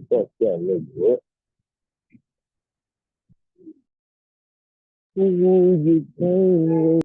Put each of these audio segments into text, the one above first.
fuck that nigga up. You can't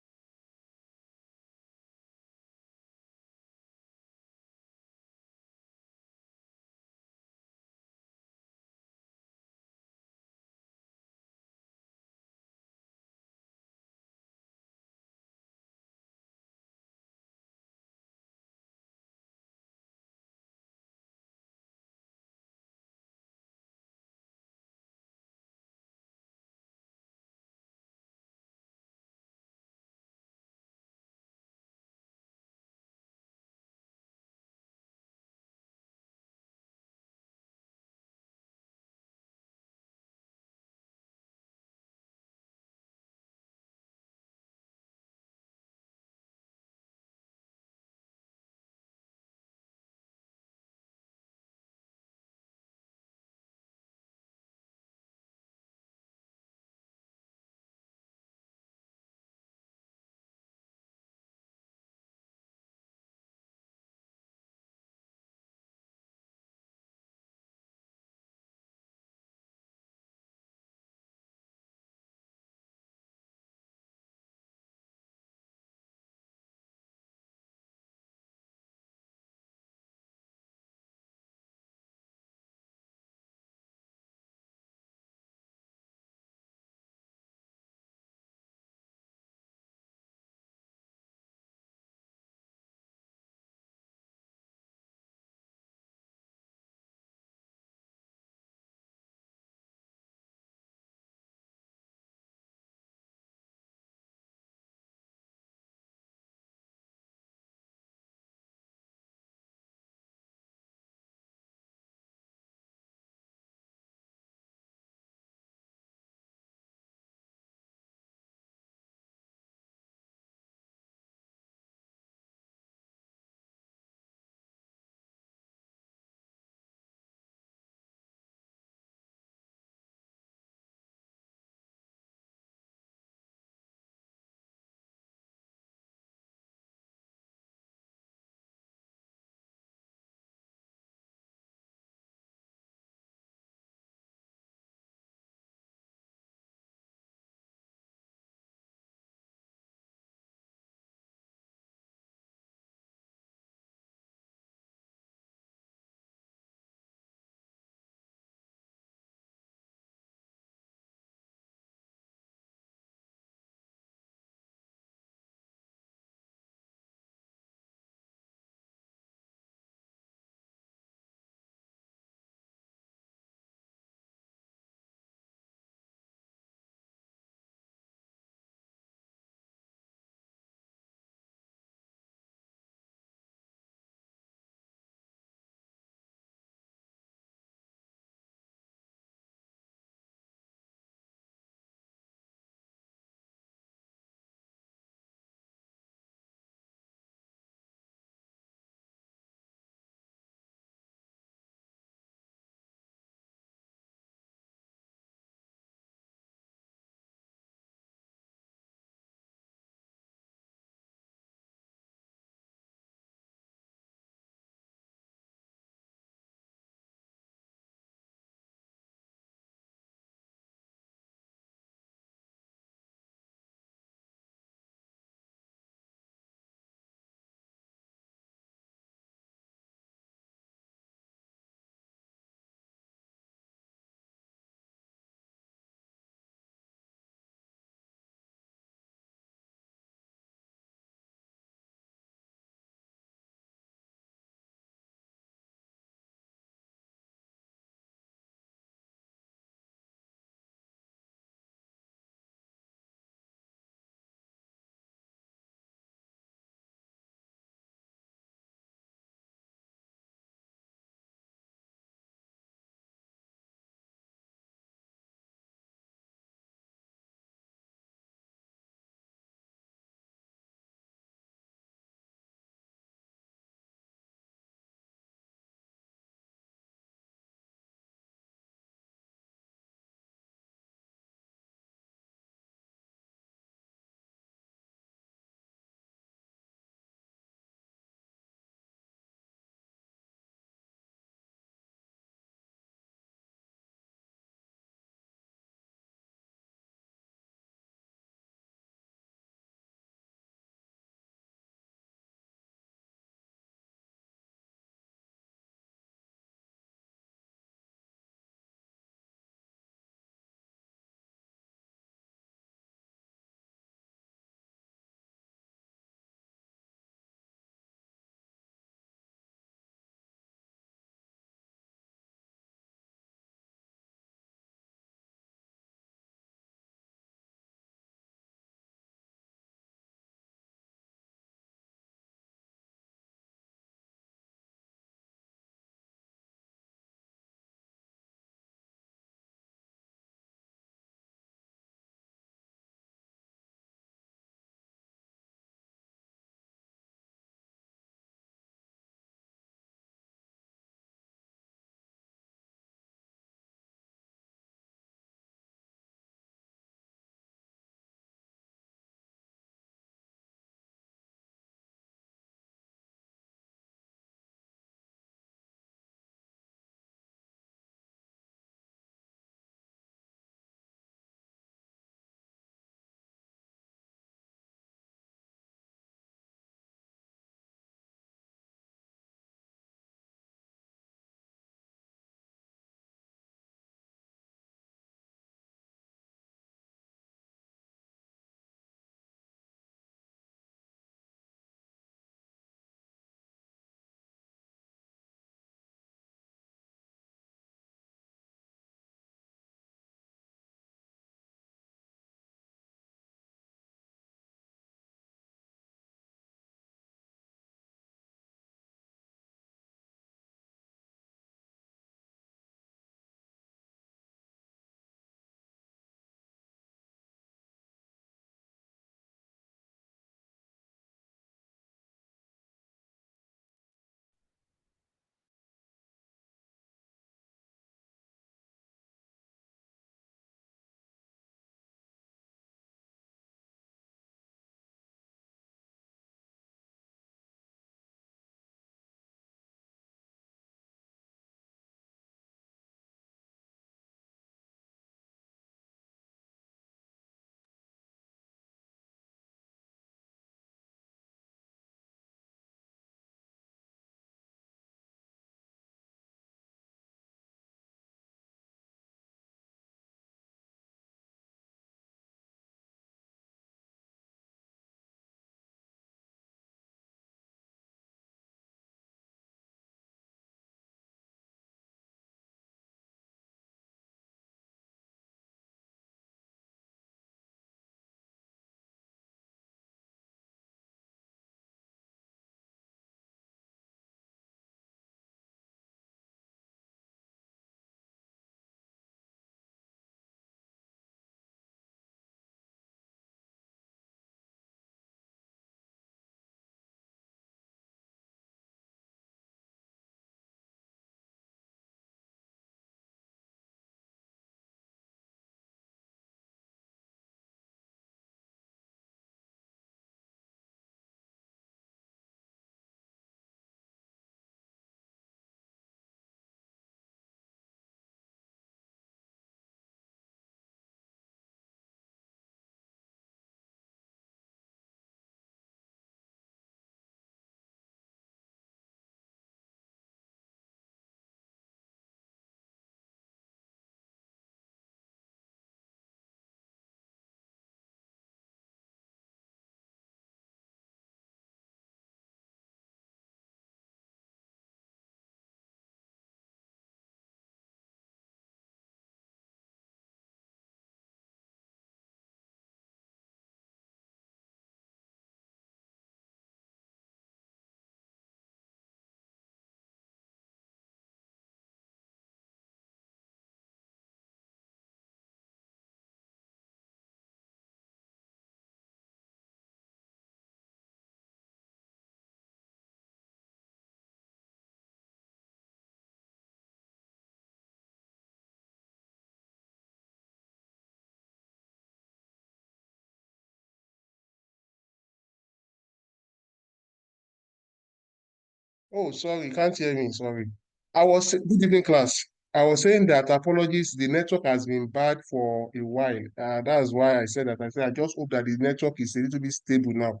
Oh, sorry, can't hear me. Sorry. Good evening, class. I was saying that apologies, the network has been bad for a while. That's why I said that. I said I just hope that the network is a little bit stable now.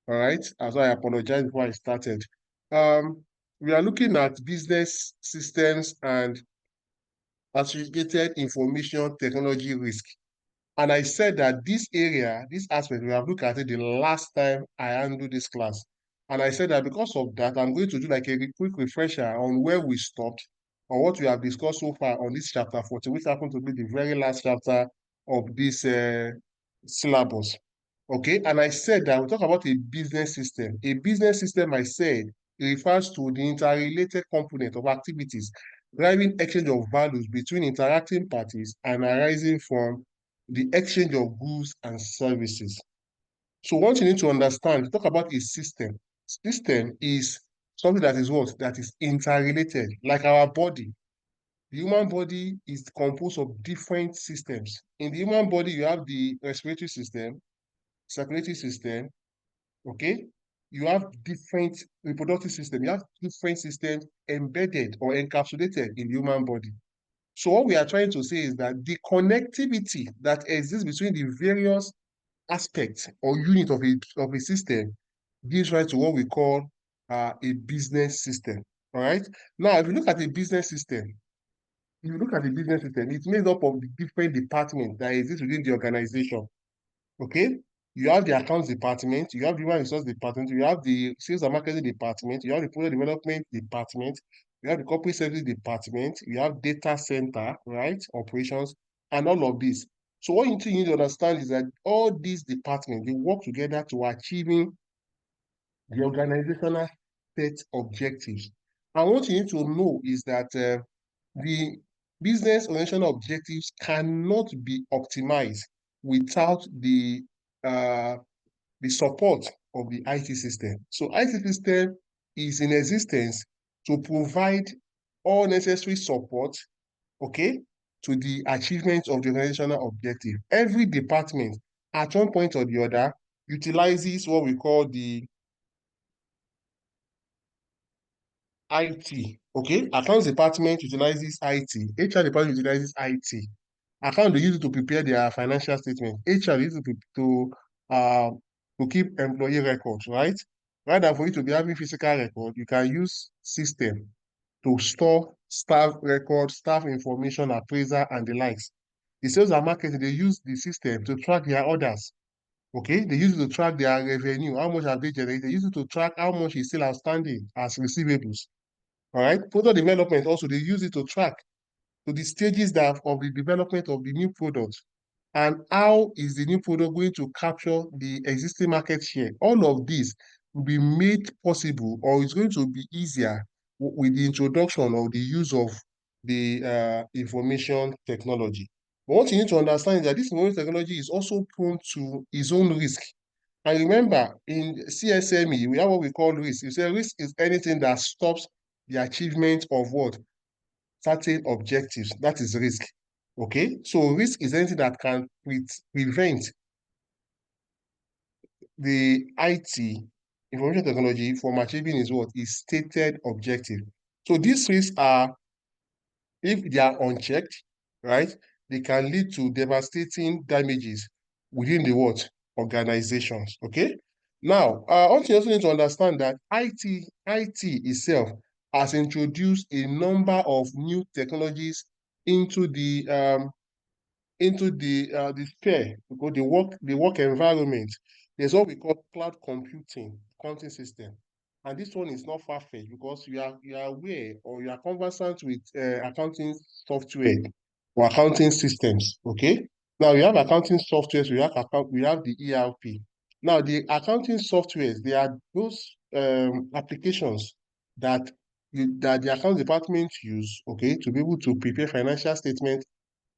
All right. That's why I apologize before I started. Um, we are looking at business systems and associated information technology risk. And I said that this area, this aspect, we have looked at it the last time I handled this class. And I said that because of that, I'm going to do like a quick refresher on where we stopped, on what we have discussed so far on this chapter 40, which happened to be the very last chapter of this syllabus. Okay, and I said that we talk about a business system. A business system, I said, refers to the interrelated component of activities driving exchange of values between interacting parties and arising from the exchange of goods and services. So what you need to understand, talk about a system. System is something that is what? That is interrelated, like our body. The human body is composed of different systems. In the human body, you have the respiratory system, circulatory system, okay? You have different reproductive system. You have different systems embedded or encapsulated in the human body. So what we are trying to say is that the connectivity that exists between the various aspects or unit of a system gives rise to what we call a business system. All right. Now, if you look at a business system, it's made up of the different departments that exist within the organization. Okay. You have the accounts department, you have the human resource department, you have the sales and marketing department, you have the product development department, you have the corporate service department, you have data center, right? Operations, and all of this. So what you need to understand is that all these departments, they work together to achieving the organizational set objectives. And what you need to know is that the business organizational objectives cannot be optimized without the support of the IT system. So IT system is in existence to provide all necessary support, okay, to the achievement of the organizational objective. Every department at one point or the other utilizes what we call the IT, okay? Accounts department utilizes IT, HR department utilizes IT. Account they use it to prepare their financial statement. HR use it uh, to keep employee records, right? Rather than for you to be having physical record, you can use system to store staff records, staff information, appraiser, and the likes. The sales and marketing, they use the system to track their orders. Okay, they use it to track their revenue, how much have they generated. They use it to track how much is still outstanding as receivables. All right, product development also, they use it to track to the stages that of the development of the new product and how is the new product going to capture the existing market share. All of this will be made possible or it's going to be easier with the introduction of the use of the information technology. But what you need to understand is that this information technology is also prone to its own risk. And remember, in CSME, we have what we call risk. You say risk is anything that stops the achievement of what? Certain objectives. That is risk. Okay, so risk is anything that can prevent the IT information technology from achieving is what is stated objective. So these risks are, if they are unchecked, right, they can lead to devastating damages within the what organizations. Okay. Now, also you also need to understand that IT itself has introduced a number of new technologies into the sphere, because the work environment. There's what we call cloud computing accounting system. And this one is not far-fetched because you are aware or you are conversant with accounting software or accounting systems. Okay. Now we have accounting softwares, we have the ERP. Now the accounting softwares, they are those applications that that the account department use, okay, to be able to prepare financial statements,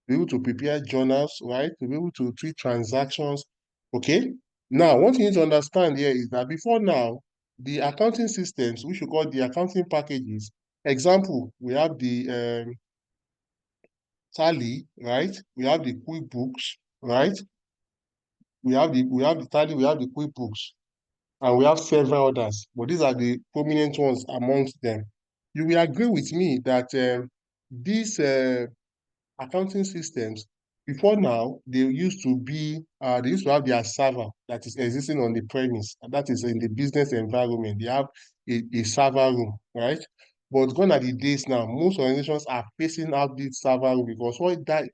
be able to prepare journals, right? To be able to treat transactions. Okay. Now, what you need to understand here is that before now, the accounting systems, which we call the accounting packages, example, we have the Tally, right? We have the QuickBooks, right? We have the Tally, we have the QuickBooks. and we have several others, but these are the prominent ones amongst them. You will agree with me that these accounting systems, before now, they used to have their server that is existing on the premise, and that is in the business environment. They have a server room, right? But gone are the days now. Most organizations are phasing out this server room because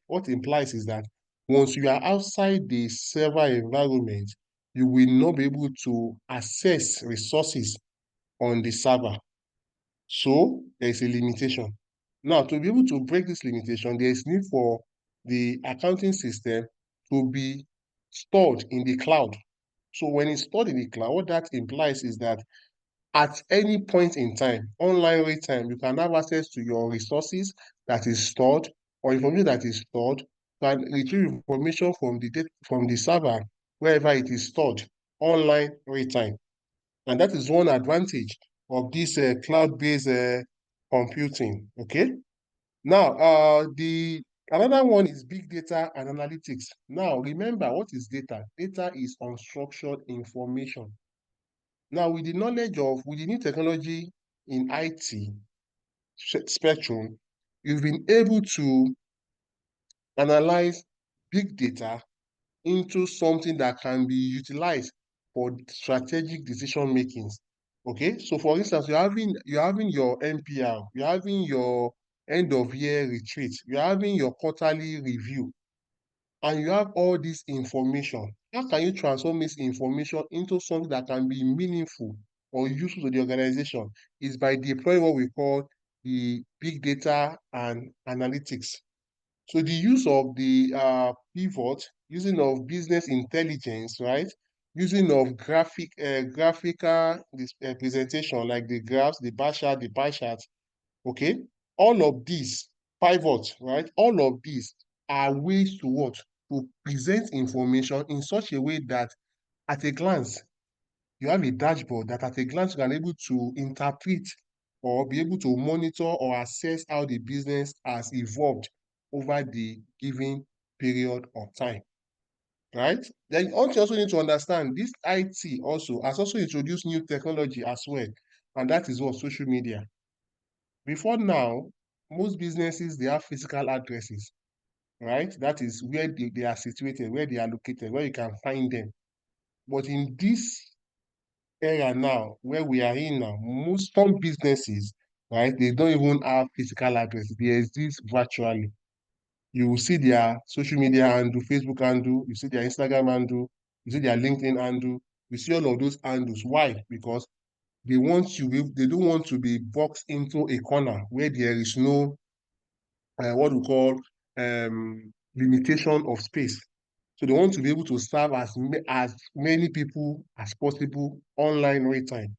what implies is that once you are outside the server environment, you will not be able to access resources on the server. So there is a limitation. Now, to be able to break this limitation, there is need for the accounting system to be stored in the cloud. So when it's stored in the cloud, what that implies is that at any point in time, online real time, you can have access to your resources that is stored or information that is stored. You can retrieve information from the server wherever it is stored online real time. And that is one advantage of this cloud-based computing. Okay. Now, the another one is big data and analytics. Now, remember what is data? Data is unstructured information. Now, with the new technology in IT spectrum, you've been able to analyze big data into something that can be utilized for strategic decision makings. Okay, so for instance, you're having your NPR, you're having your end of year retreat, you're having your quarterly review, and you have all this information. How can you transform this information into something that can be meaningful or useful to the organization? Is by deploying what we call the big data and analytics. So the use of the pivot, using of business intelligence, right? Using of graphical presentation like the graphs, the bar chart, the pie chart, okay? All of these pivot, right? All of these are ways to what? To present information in such a way that at a glance, you have a dashboard that at a glance you can able to interpret or be able to monitor or assess how the business has evolved over the given period of time, right? Then you also need to understand this IT also has also introduced new technology as well, and that is what social media. Before now, most businesses they have physical addresses, right? That is where they are situated, where they are located, where you can find them. But in this era now, where we are in now, most some businesses, right, they don't even have physical address. They exist virtually. You will see their social media handle, Facebook handle, you see their Instagram handle, you see their LinkedIn handle, you see all of those handles. Why? Because they don't want to be boxed into a corner where there is no what we call limitation of space. So they want to be able to serve as many people as possible online real time.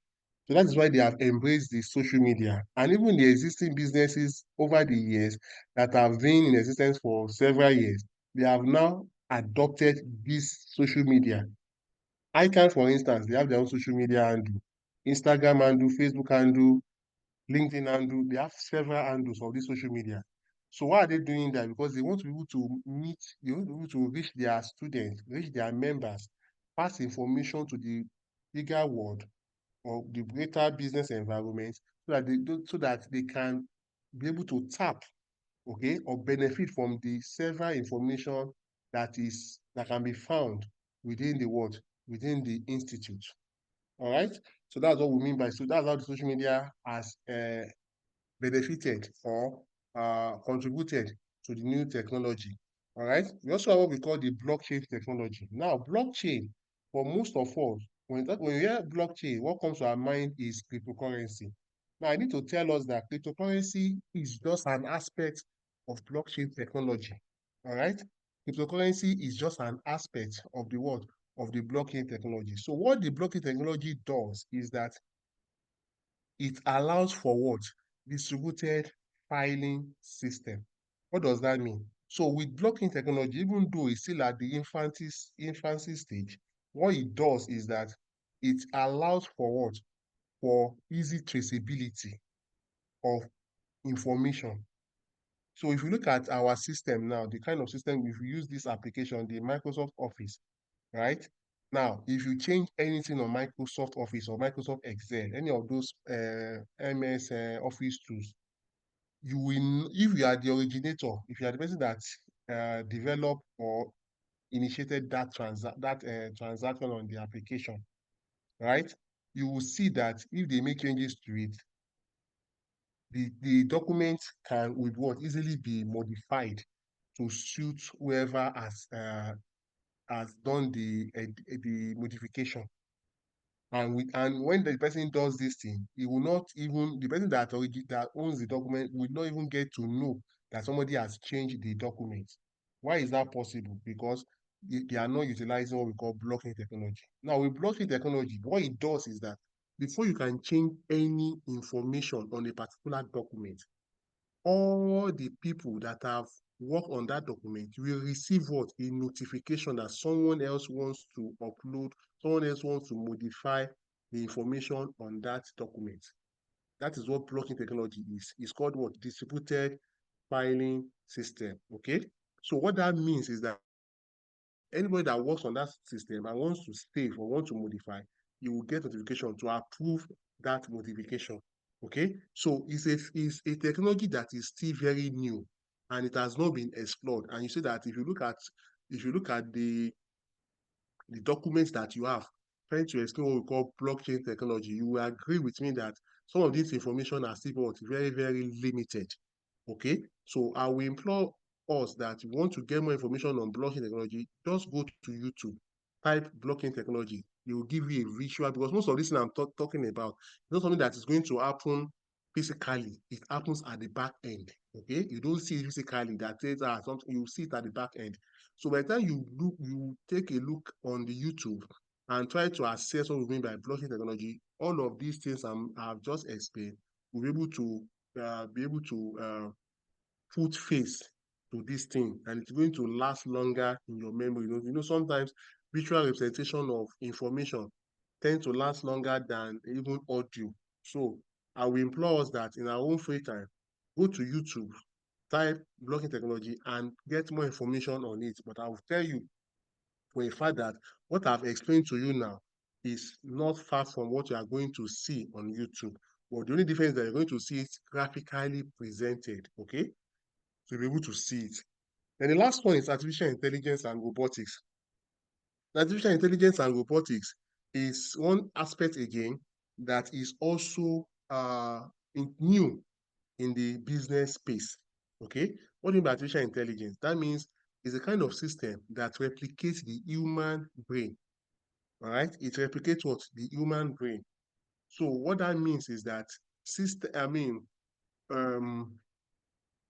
So that is why they have embraced the social media. And even the existing businesses over the years that have been in existence for several years, they have now adopted this social media. ICANN, for instance, they have their own social media handle, Instagram handle, Facebook handle, LinkedIn handle. They have several handles of this social media. So why are they doing that? Because they want to be able to they want to be able to reach their students, reach their members, pass information to the bigger world or the greater business environment so that they can be able to tap, okay, or benefit from the several information that can be found within the world, within the institute. All right. So that's what we mean by so that's how the social media has benefited or contributed to the new technology. All right. We also have what we call the blockchain technology. Now, blockchain, for most of us, when we hear blockchain, what comes to our mind is cryptocurrency. Now, I need to tell us that cryptocurrency is just an aspect of blockchain technology. All right. Cryptocurrency is just an aspect of the what? Of the blockchain technology. So, what the blockchain technology does is that it allows for what? Distributed filing system. What does that mean? So with blockchain technology, even though it's still at the infancy stage, what it does is that it allows for what? For easy traceability of information. So if you look at our system now, the kind of system if you use this application, the Microsoft Office, right? Now, if you change anything on Microsoft Office or Microsoft Excel, any of those MS Office tools, you will, if you are the originator, if you are the person that developed or initiated that transaction on the application, right? You will see that if they make changes to it, the document can with what easily be modified to suit whoever has done the modification. And when the person does this thing, he will not even the person that owns the document will not even get to know that somebody has changed the document. Why is that possible? Because they are not utilizing what we call blocking technology. Now, with blocking technology, what it does is that before you can change any information on a particular document, all the people that have worked on that document will receive what? A notification that someone else wants to upload, someone else wants to modify the information on that document. That is what blocking technology is. It's called what? Distributed filing system. Okay. So what that means is that anybody that works on that system and wants to save or want to modify, you will get notification to approve that modification. Okay, so it's a technology that is still very new and it has not been explored. And you see that if you look at the documents that you have, trying to explain what we call blockchain technology, you will agree with me that some of this information are still very, very limited. Okay, so I will implore us that you want to get more information on blockchain technology, just go to YouTube, type blockchain technology. It will give you a visual because most of this thing I'm talking about is not something that is going to happen physically. It happens at the back end. Okay, you don't see it physically that says something, you see it at the back end. So by the time you take a look on the YouTube and try to assess what we mean by blockchain technology, all of these things I've just explained will be able to put face to this thing, and it's going to last longer in your memory. Sometimes visual representation of information tend to last longer than even audio. So I will implore us that in our own free time, go to YouTube, type blockchain technology, and get more information on it. But I will tell you for a fact that what I've explained to you now is not far from what you are going to see on YouTube. But the only difference is that you're going to see it graphically presented, okay? So you'll be able to see it. And the last one is artificial intelligence and robotics. Artificial intelligence and robotics is one aspect again that is also new in the business space. Okay, what do you mean by artificial intelligence? That means it's a kind of system that replicates the human brain. All right, it replicates what? The human brain. So what that means is that um,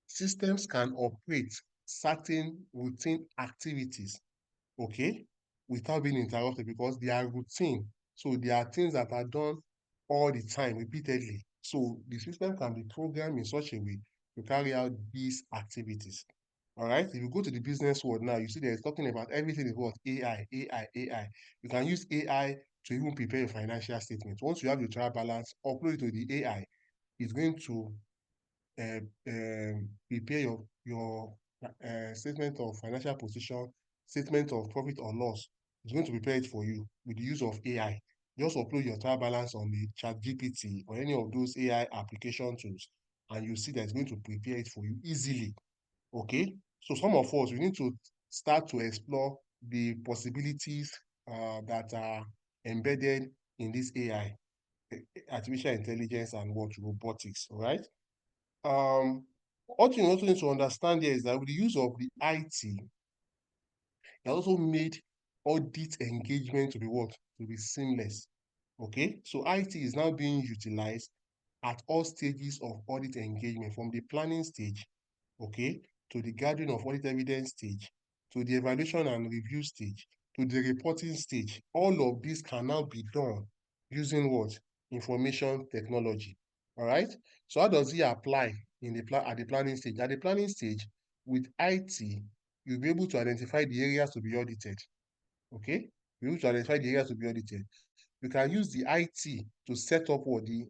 systems can operate certain routine activities, okay, without being interrupted because they are routine. So there are things that are done all the time, repeatedly. So the system can be programmed in such a way to carry out these activities. All right. If you go to the business world now, you see they're talking about everything is what? AI, AI, AI. You can use AI to even prepare your financial statement. Once you have your trial balance, upload it to the AI. It's going to prepare your statement of financial position, statement of profit or loss. It's going to prepare it for you with the use of AI. Just upload your trial balance on the ChatGPT or any of those AI application tools, and you see that it's going to prepare it for you easily. Okay, so some of us we need to start to explore the possibilities that are embedded in this AI, artificial intelligence, and what robotics. All right. What you also need to understand here is that with the use of the IT, it also made audit engagement to be what? To be seamless. Okay, so IT is now being utilized at all stages of audit engagement, from the planning stage, okay, to the gathering of audit evidence stage, to the evaluation and review stage, to the reporting stage. All of this can now be done using what? Information technology. All right. So how does it apply in at the planning stage? At the planning stage, with IT, you'll be able to identify the areas to be audited. Okay. You'll be able to identify the areas to be audited. You can use the IT to set up what? The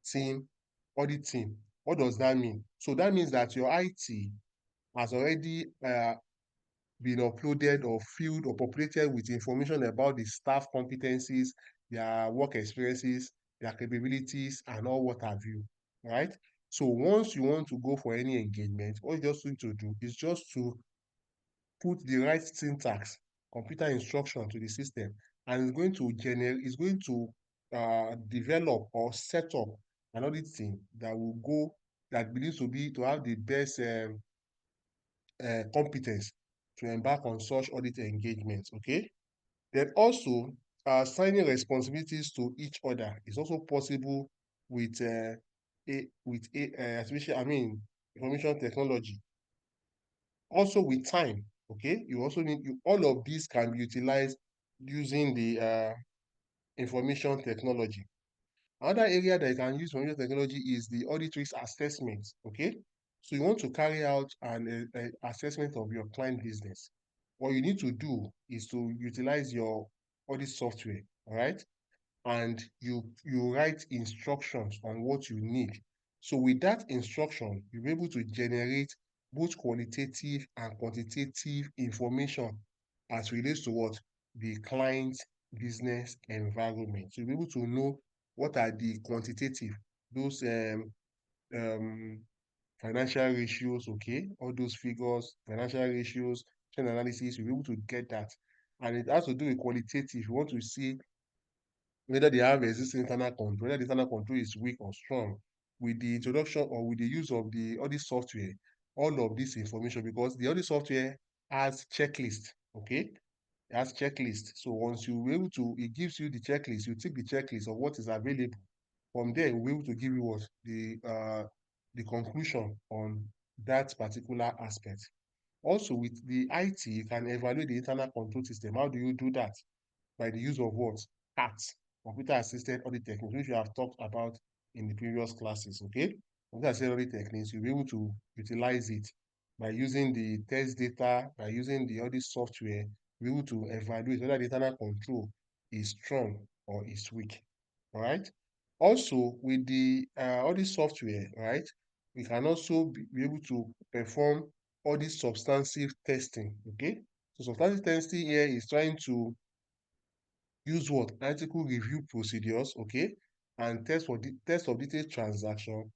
team, audit team. What does that mean? So that means that your IT has already been uploaded or filled or populated with information about the staff competencies, their work experiences, their capabilities, and all what have you, right? So once you want to go for any engagement, what you just need to do is just to put the right syntax, computer instruction to the system, and it's going to develop or set up an audit team that will go, that believes to have the best competence to embark on such audit engagements. Okay. Then also, assigning responsibilities to each other is also possible with artificial, I mean, information technology. Also with time, okay, you also need all of these can be utilized using the information technology. Another area that you can use information technology is the audit risk assessment. Okay, so you want to carry out an assessment of your client business. What you need to do is to utilize your audit software, all right, and you write instructions on what you need. So with that instruction, you'll be able to generate both qualitative and quantitative information as relates to what the client's business environment. So you'll be able to know what are the quantitative, those um financial ratios, okay, all those figures, financial ratios, trend analysis, you'll be able to get that. And it has to do with qualitative. You want to see whether they have existing internal control, whether the internal control is weak or strong. With the introduction or with the use of the audit software, all of this information, because the audit software has checklist, okay? It has checklist. So once you able to, it gives you the checklist, you take the checklist of what is available. From there, we'll be able to give you what the conclusion on that particular aspect. Also, with the IT, you can evaluate the internal control system. How do you do that? By the use of what? CAT, computer assisted audit techniques, which we have talked about in the previous classes. Okay, computer assisted audit techniques, you'll be able to utilize it by using the test data, by using the audit software, be able to evaluate whether the internal control is strong or is weak. All right. Also, with the audit software, right, we can also be able to perform audit substantive testing. Okay, so substantive testing here is trying to use what? Article review procedures, okay, and test of detailed transaction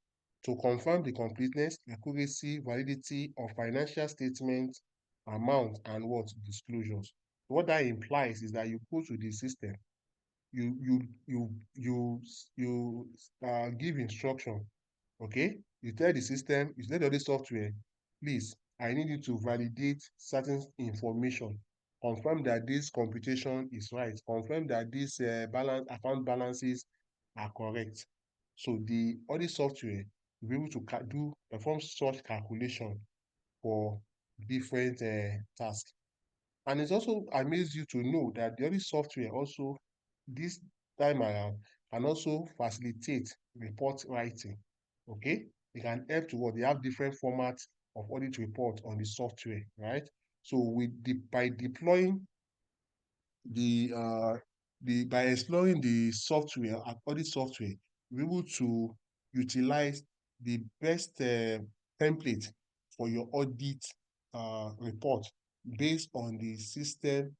to confirm the completeness, accuracy, validity of financial statements, amount, and what disclosures. What that implies is that you go to the system, you you you you give instruction. Okay, you tell the system, you tell the other software, please, I need you to validate certain information, confirm that this computation is right, confirm that this account balances are correct. So the other software will be able to perform such calculation for different tasks. And it's also amazed you to know that the other software also this time around can also facilitate report writing. Okay, they can help to what they have different formats of audit report on the software, right? So by deploying by exploring the software, audit software, we're able to utilize the best template for your audit report based on the system,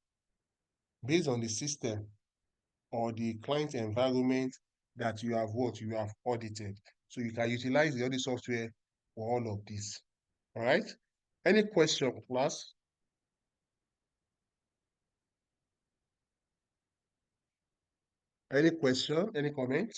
based on the system or the client environment that you have audited. So you can utilize the audit software for all of this. All right. Any question, class? Any question? Any comment?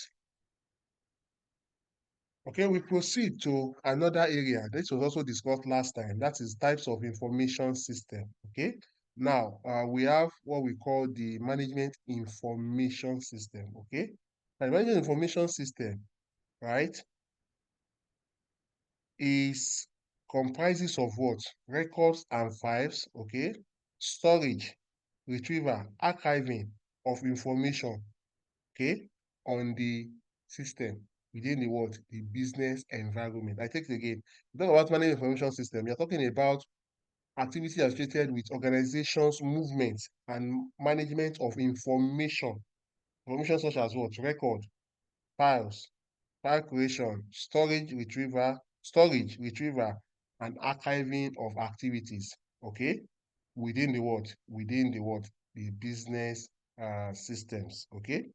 Okay, we proceed to another area. This was also discussed last time. That is types of information system. Okay. Now, we have what we call the management information system. Okay. And management information system, right, is comprises of what? Records and files, okay? Storage, retrieval, archiving of information, okay, on the system within the what? The business environment. I take it again. We talk about management information system. You're talking about activity associated with organizations, movements, and management of information. Information such as what? Record, files, file creation, storage, retrieval, and archiving of activities. Okay. within the what? Within the what? The business systems. Okay.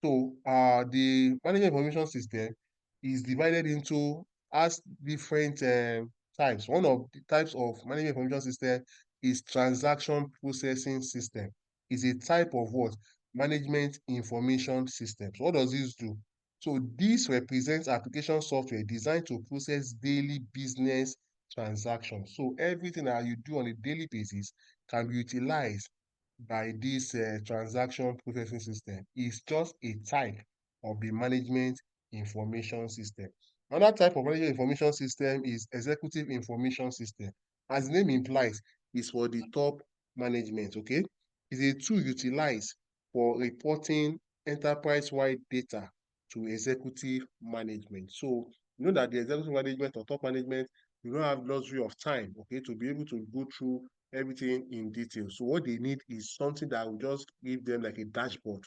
So the management information system is divided into as different types. One of the types of management information system is transaction processing system. Is a type of what? Management information systems. What does this do? So this represents application software designed to process daily business transactions. So everything that you do on a daily basis can be utilized by this transaction processing system. Is just a type of the management information system. Another type of management information system is executive information system. As the name implies, is for the top management, okay? It's a tool utilized for reporting enterprise-wide data to executive management. So you know that the executive management or top management, you don't have luxury of time, okay, to be able to go through everything in detail. So what they need is something that will just give them like a dashboard,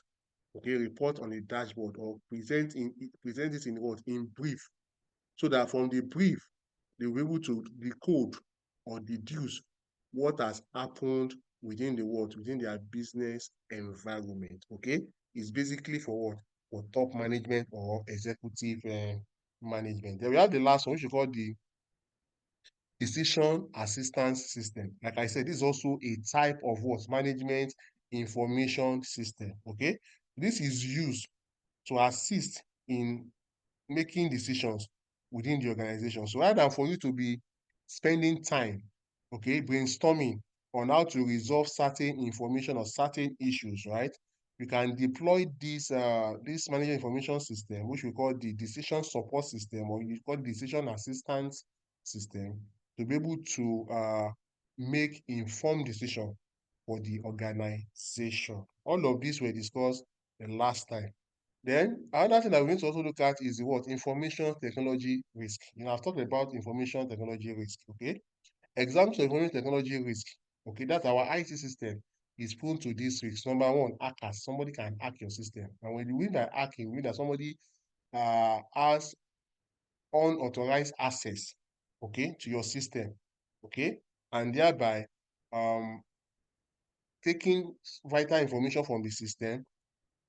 okay, report on a dashboard or present it in what? In brief, so that from the brief, they'll be able to decode or deduce what has happened within the world, within their business environment. Okay, it's basically for what? For top management or executive management. Then we have the last one, which we call the decision assistance system. Like I said, this is also a type of what? Management information system. Okay, this is used to assist in making decisions within the organization. So rather than for you to be spending time, okay, brainstorming on how to resolve certain information or certain issues, right? You can deploy this management information system, which we call the decision support system, or you call decision assistance system, to be able to make informed decision for the organization. All of this were discussed the last time. Then another thing that we need to also look at is the what? Information technology risk. I've talked about information technology risk, okay? Examples of information technology risk, okay, that's our IT system is prone to this risk. Number one, hackers. Somebody can hack your system. And when you mean by hacking, you mean that somebody has unauthorized access, okay, to your system, okay, and thereby um taking vital information from the system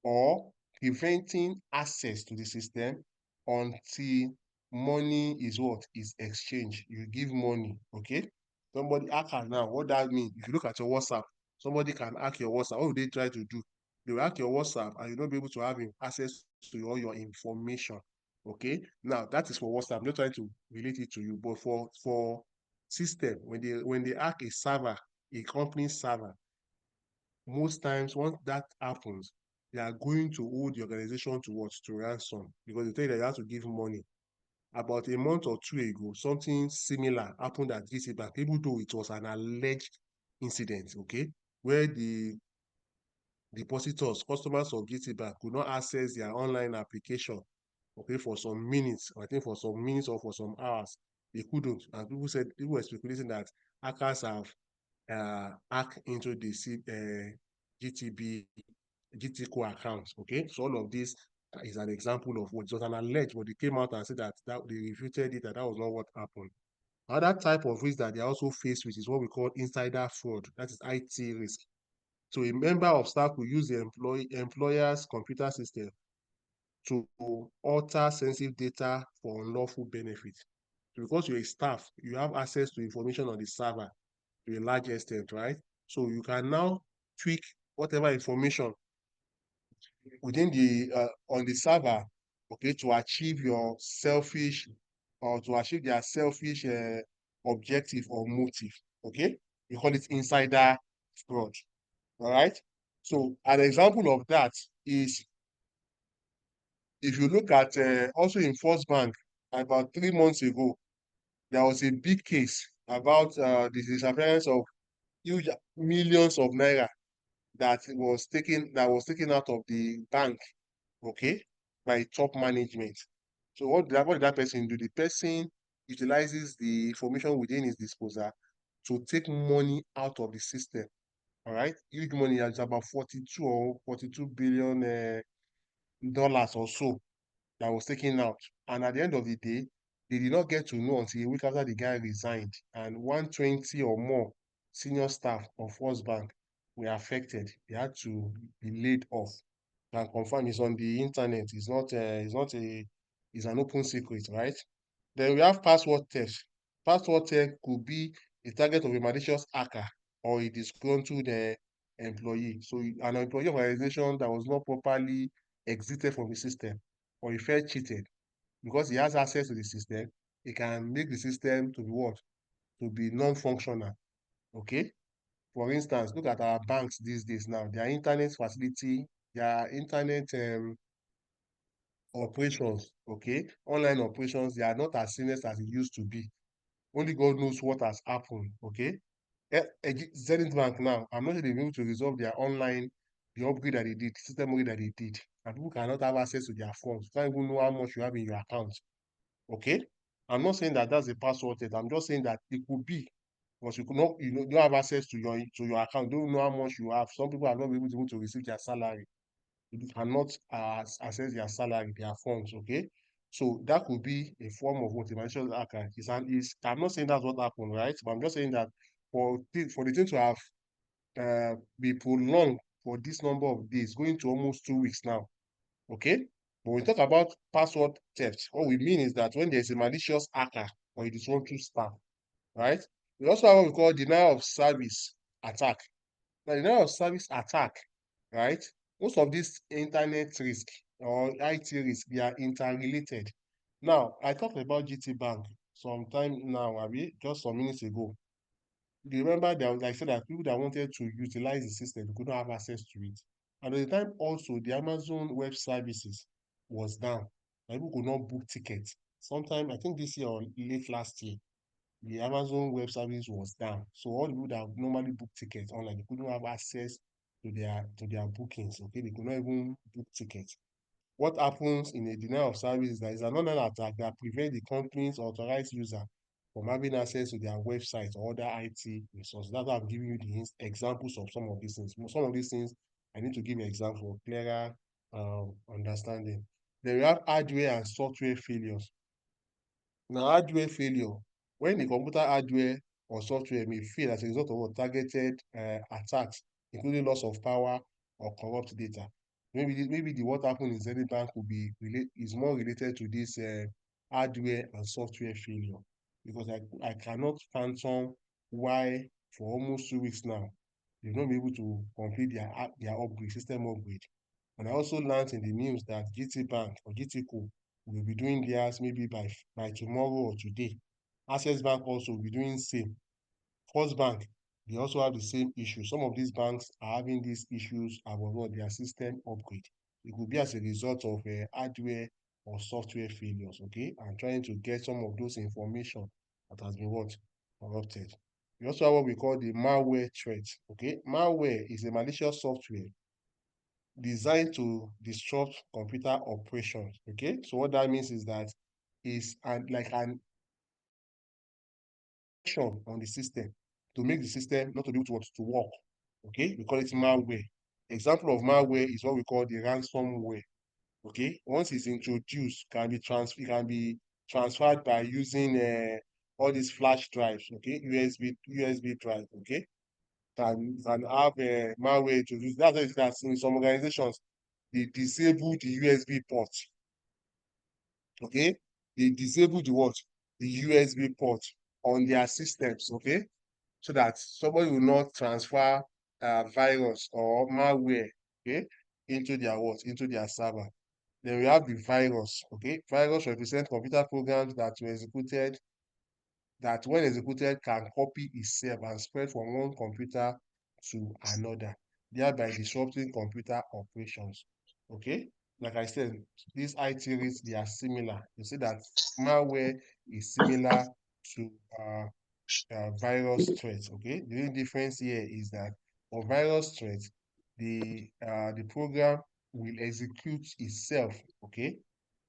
or preventing access to the system until money is what? Is exchanged. You give money, okay? Somebody hacker now, what that mean? If you look at your WhatsApp, somebody can hack your WhatsApp. What will they try to do? They will hack your WhatsApp and you'll not be able to have access to all your information. Okay. Now that is for WhatsApp. I'm not trying to relate it to you, but for system, when they hack a server, a company server, most times once that happens, they are going to hold the organization to what? To ransom, because they tell you that you have to give money. About a month or two ago, something similar happened at GT Bank, even though it was an alleged incident, okay, where the depositors, customers of GT Bank could not access their online application, okay, for some minutes, I think for some minutes or for some hours, they couldn't. And people were speculating that hackers have hacked into the GTB, GTCO accounts. Okay, so all of this is an example of what was an alleged, but they came out and said that they refuted it, that was not what happened. Another type of risk that they are also faced with is what we call insider fraud. That is IT risk. So a member of staff will use the employer's computer system to alter sensitive data for unlawful benefit. So because you're a staff, you have access to information on the server to a large extent, right? So you can now tweak whatever information within the on the server, okay, to achieve your selfish or to achieve their selfish objective or motive. Okay, we call it insider fraud. All right. So an example of that is if you look at also in First Bank about 3 months ago, there was a big case about the disappearance of huge millions of naira that was taken out of the bank, okay, by top management. So what did that person do? The person utilizes the information within his disposal to take money out of the system. All right, huge money. It's about 42 or 42 billion dollars or so that was taken out. And at the end of the day, they did not get to know until a week after the guy resigned. And 120 or more senior staff of First Bank were affected. They had to be laid off. And confirm it's on the internet. It's an open secret, right? Then we have password theft. Password theft could be a target of a malicious hacker or a disgruntled employee. So an employee of an organization that was not properly exited from the system or he felt cheated because he has access to the system, he can make the system to be what? To be non-functional. Okay. For instance, look at our banks these days now. Their internet facility, their internet operations, okay, online operations, they are not as seamless as it used to be. Only God knows what has happened, okay? Zenith Bank now, I'm not sure they've been able to resolve their online, the upgrade that they did, system upgrade that they did. And people cannot have access to their phones. You can't even know how much you have in your account, okay? I'm not saying that that's a password yet. I'm just saying that it could be because you could not, you know, you don't have access to your account. You don't know how much you have. Some people are not able to receive their salary. You cannot access their salary, their funds, okay? So that could be a form of what a malicious hacker is. And is I'm not saying that's what happened, right? But I'm just saying that for the thing to have be prolonged for this number of days, going to almost 2 weeks now, okay? But when we talk about password theft, what we mean is that when there's a malicious hacker or a disgruntled staff, right? We also have what we call denial of service attack. Now, denial of service attack, right? Most of these internet risk or IT risk, they are interrelated. Now, I talked about GT Bank some time now, Abi, just some minutes ago. Do you remember that, like I said, that people that wanted to utilize the system could not have access to it. And at the time also, the Amazon Web Services was down. And people could not book tickets. Sometime, I think this year or late last year, the Amazon Web Service was down. So all the people that normally book tickets online, they couldn't have access to their bookings. Okay, they could not even book tickets. What happens in a denial of service is that it's an online attack that prevents the company's authorized user from having access to their website or other IT resources. That's why I'm giving you the examples of some of these things. Some of these things I need to give an example for clearer understanding. Then we have hardware and software failures. Now, hardware failure, when the computer hardware or software may fail as a result of targeted attacks, including loss of power or corrupt data. Maybe the what happened in Zenith Bank will be is more related to this hardware and software failure because I cannot fathom why for almost 2 weeks now they've not been able to complete their upgrade, system upgrade. And I also learned in the news that GT Bank or GT Co will be doing theirs maybe by tomorrow or today. Access Bank also will be doing same. First Bank, they also have the same issue. Some of these banks are having these issues about their system upgrade. It could be as a result of hardware or software failures, okay? And trying to get some of those information that has been what? Corrupted. We also have what we call the malware threat, okay? Malware is a malicious software designed to disrupt computer operations. Okay, so what that means is that is like an action on the system to make the system not to be able to work. Okay, we call it malware. Example of malware is what we call the ransomware. Okay, once it's introduced, it can be transferred by using all these flash drives. Okay, USB drive. Okay, can have malware introduced. That's why that's in some organizations they disable the USB port. Okay, they disable the what? The USB port on their systems. Okay, so that somebody will not transfer virus or malware. Okay, into their what? Into their server. Then we have the virus. Okay, virus represent computer programs that were executed that when executed can copy itself and spread from one computer to another, thereby disrupting computer operations. Okay, like I said, these IT risks they are similar. You see that malware is similar to virus threats. Okay, the only difference here is that for virus threats, the program will execute itself. Okay,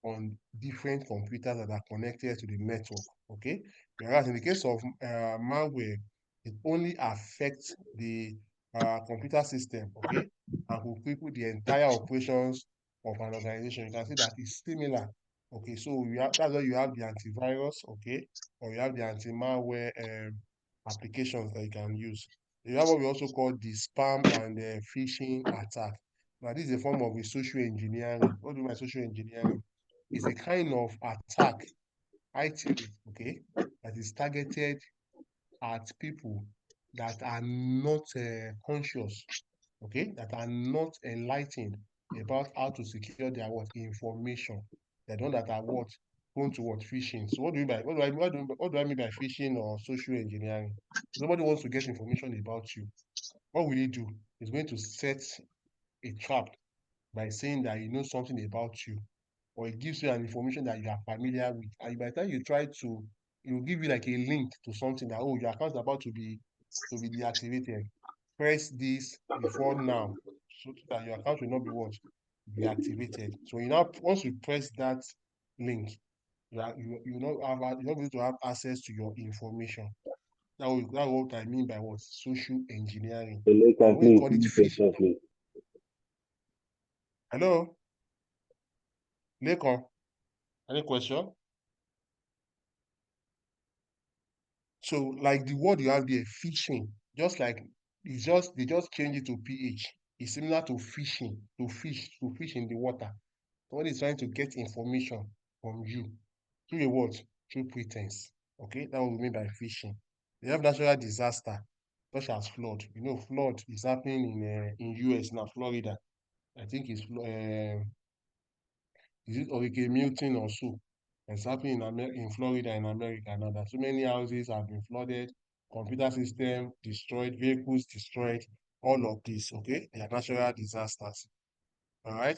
on different computers that are connected to the network. Okay, whereas in the case of malware, it only affects the computer system. Okay, and will cripple the entire operations of an organization. You can see that it's similar. Okay, so that's why you have the antivirus. Okay, or you have the anti-malware applications that you can use. You have what we also call the spam and phishing attack. Now, this is a form of a social engineering. What do you mean by social engineering? It's a kind of attack, IT, okay, that is targeted at people that are not conscious, okay, that are not enlightened about how to secure their what information. They're the one that are what prone to what phishing. So what do you mean by what do I mean by phishing or social engineering? Somebody wants to get information about you. What will he do? He's going to set a trap by saying that he knows something about you, or it gives you an information that you are familiar with. And by the time you try to, it will give you like a link to something that, oh, your account is about to be deactivated. Press this before now, so that your account will not be what? Deactivated. So you now once you press that link, you not have you're not going to have access to your information. That's what I mean by what? Social engineering. So let And we complete call it the phishing. question, please. Hello, Lekon, any question? So like the word you have there, fishing, just like it's just they just change it to ph. It's similar to fishing, to fish in the water. Somebody is trying to get information from you through a what? Through pretense. Okay, that what we mean by fishing. They have natural disaster such as flood. You know, flood is happening in US now, Florida. I think is it Hurricane Milton or so? It's happening in Florida, in America now that so many houses have been flooded, computer system destroyed, vehicles destroyed, all of this, okay? They are natural disasters. All right.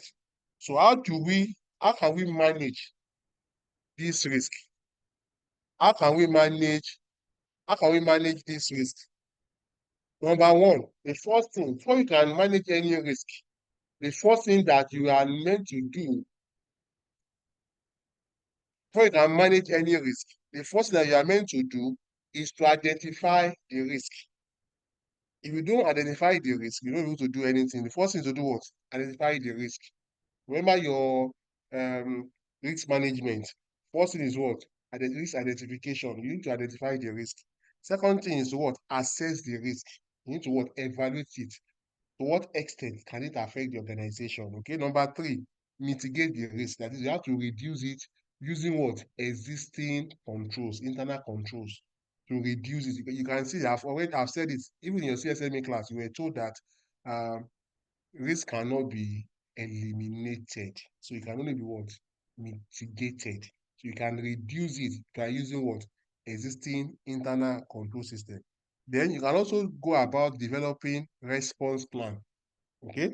So how can we manage this risk? How can we manage, how can we manage this risk? Number one, the first thing, before you can manage any risk, the first thing that you are meant to do before you can manage any risk, the first thing that you are meant to do is to identify the risk. If you don't identify the risk, you don't be able to do anything. The first thing to do what? Identify the risk. Remember your um, risk management. First thing is what? Risk identification. You need to identify the risk. Second thing is what? Assess the risk. You need to what? Evaluate it. To what extent can it affect the organization? Okay. Number three, mitigate the risk. That is, you have to reduce it using what? Existing controls, internal controls to reduce it. You can see I've said it, even in your CSMA class, you were told that um, risk cannot be eliminated. So it can only be what? Mitigated. So you can reduce it by using what? Existing internal control system. Then you can also go about developing response plan. Okay?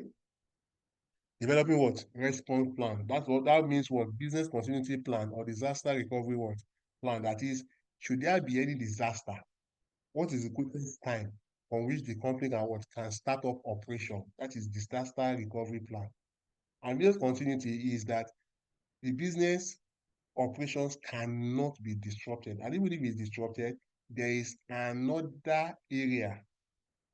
Developing what? Response plan. That means what? Business continuity plan or disaster recovery what? Plan. That is, should there be any disaster, what is the quickest time on which the company can start up operation? That is disaster recovery plan. And business continuity is that the business operations cannot be disrupted. And even if it's disrupted, there is another area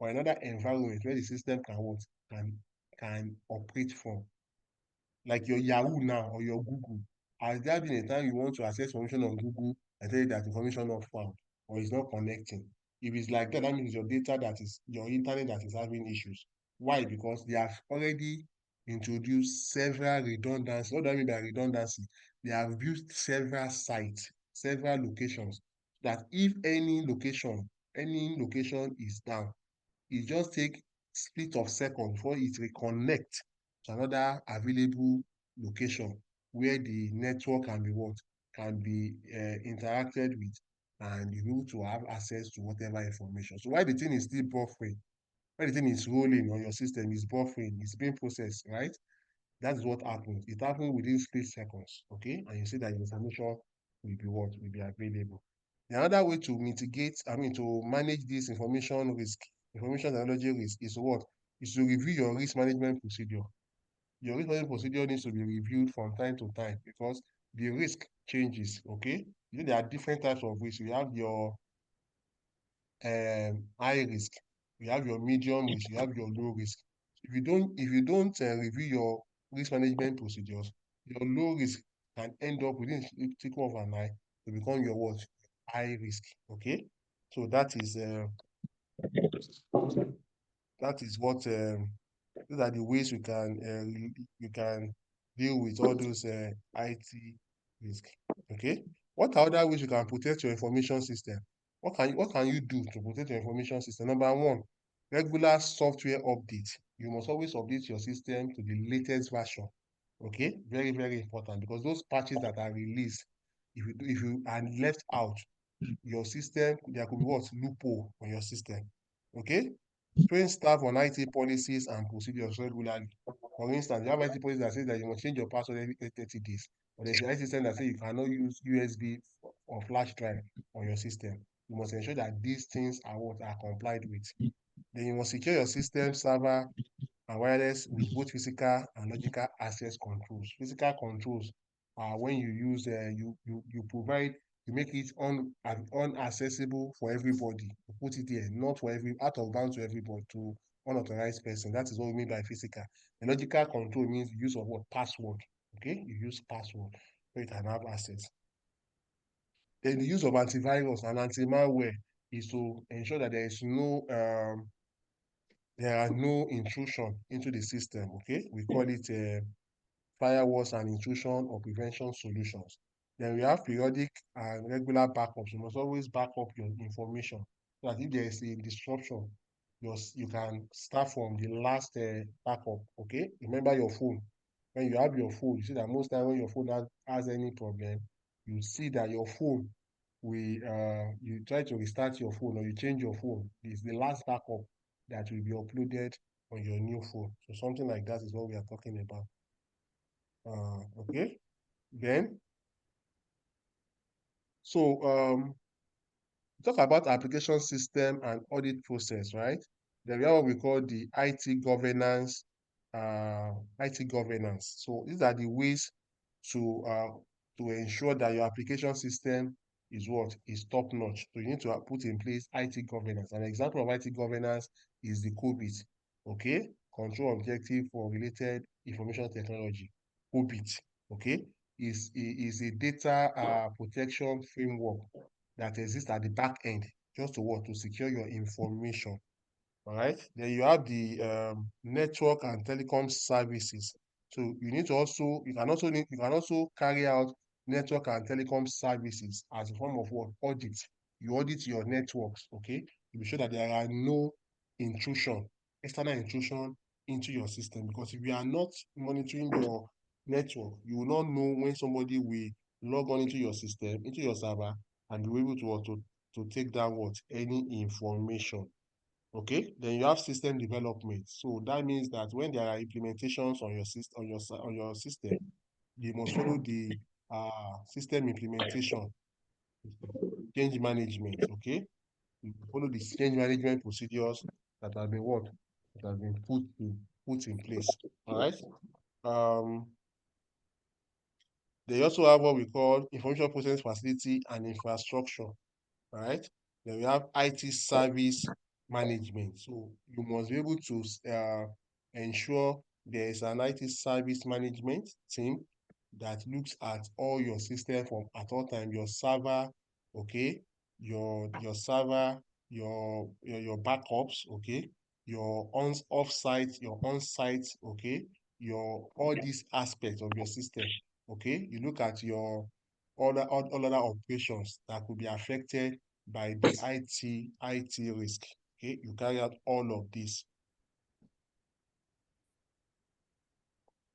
or another environment where the system can operate from. Like your Yahoo now or your Google. Has there been a time you want to access information on Google and tell you that information not found or is not connecting? If it's like that, that means your data that is your internet that is having issues. Why? Because they have already introduced several redundancy. What do I mean by redundancy? They have built several sites, several locations, that if any location is down, it just take split of second before it reconnect to another available location where the network can be what? Can be interacted with and you able to have access to whatever information. So while the thing is still buffering, while the thing is rolling on your system, is buffering, it's being processed, right? That's what happens. It happens within split seconds, okay? And you see that your information will be what? Will be available. The other way to mitigate, to manage this information technology risk is what? Is to review your risk management procedure. Your risk management procedure needs to be reviewed from time to time because the risk changes, okay? You know, there are different types of risk. You have your high risk, you have your medium risk, you have your low risk. If you don't review your risk management procedures, your low risk can end up within a tick of an eye to become your what? High risk. Okay. So that is what these are the ways you can deal with all those IT risk. Okay. What are other ways you can protect your information system? What can you do to protect your information system? Number one, regular software update. You must always update your system to the latest version. Okay, very, very important, because those patches that are released, if you are left out, your system, there could be what? Loophole on your system. Okay? Train staff on IT policies and procedures regularly. For instance, you have IT policies that say that you must change your password every 30 days. But there's an IT system that says you cannot use USB or flash drive on your system. You must ensure that these things are complied with. Then you must secure your system, server, and wireless with both physical and logical access controls. Physical controls are when you use you make it unaccessible for everybody. You put it there, not for out of bounds to everybody, to unauthorized person. That is what we mean by physical. The logical control means the use of what? Password. Okay, you use password so you can have access. Then the use of antivirus and anti-malware is to ensure that there are no intrusion into the system. Okay, we call it firewalls and intrusion or prevention solutions. Then we have periodic and regular backups. You must always back up your information so that if there is a disruption, you can start from the last backup. Okay, remember your phone. When you have your phone, you see that most time when your phone has any problem, you see that your phone you try to restart your phone or you change your phone. It's the last backup that will be uploaded on your new phone. So something like that is what we are talking about. Okay, then so talk about application system and audit process, right? Then we have what we call the IT governance. So these are the ways to uh, to ensure that your application system is top notch. So you need to put in place IT governance. An example of IT governance is the COBIT, okay, Control Objective for Related Information Technology, COBIT, okay, is a data protection framework that exists at the back end just to what? To secure your information. All right. Then you have the network and telecom services. So you can also carry out network and telecom services as a form of what? Audit. You audit your networks, okay? To be sure that there are no intrusion, external intrusion into your system. Because if you are not monitoring your network, you will not know when somebody will log on into your system, into your server, and be able to take down what? Any information. Okay, then you have system development. So that means that when there are implementations on your system, on your system, you must follow the system implementation change management. Okay, you follow the change management procedures that have been what that have been put in place. All right. Um, they also have what we call information process facility and infrastructure. Right? Then we have IT service management. So you must be able to ensure there is an IT service management team that looks at all your system from at all time, your server, okay, your server, your backups, okay, your on offsite, your on-site, okay, your all these aspects of your system, okay. You look at your all other operations that could be affected by the IT risk. Okay, you carry out all of this.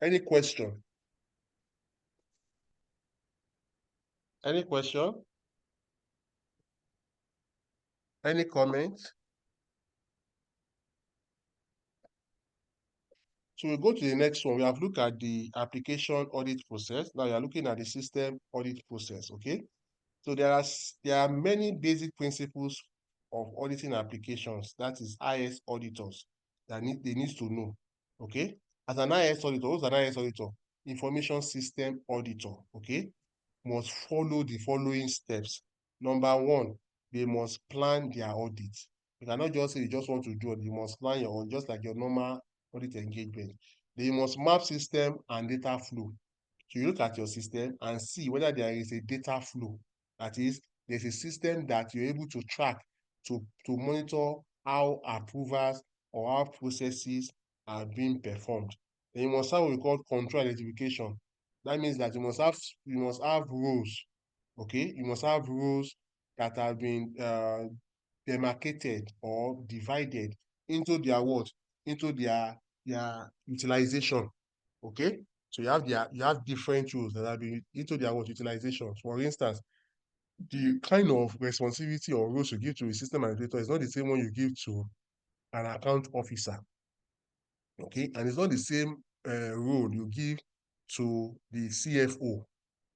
Any question? Any question? Any comment? So we go to the next one. We have looked at the application audit process. Now you are looking at the system audit process. Okay. So there are many basic principles of auditing applications. That is IS auditors that they need to know. Okay. As an IS auditor, who's an IS auditor? Information system auditor. Okay. Must follow the following steps. Number one, they must plan their audit. You cannot just say you just want to do it. You must plan your audit, just like your normal audit engagement. They must map system and data flow. So you look at your system and see whether there is a data flow. That is, there's a system that you're able to track to monitor how approvals or how processes are being performed. Then you must have what we call control identification. That means that you must have roles. Okay, you must have roles that have been demarcated or divided into their what? Into their utilization. Okay, so you have different roles that have been into their what utilization. For instance, the kind of responsibility or roles you give to a system administrator is not the same one you give to an account officer. Okay, and it's not the same role you give to the CFO.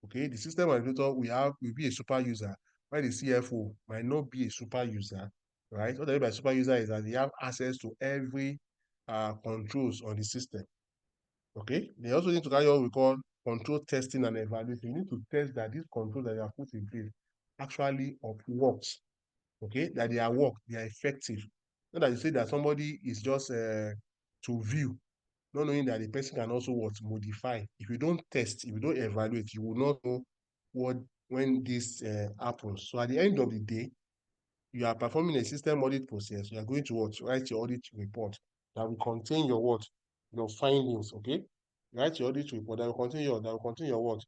Okay, the system administrator will be a super user, while the CFO might not be a super user, right? What I mean by super user is that they have access to every controls on the system. Okay, they also need to carry what we call control testing and evaluation. You need to test that these controls that you have put in place actually works. Okay, that they are work, they are effective. Not that you say that somebody is just to view, not knowing that the person can also what modify. If you don't test, if you don't evaluate, you will not know what when this happens. So at the end of the day, you are performing a system audit process. You are going to what write your audit report that will contain your what your findings. Okay, write your audit report that will contain your what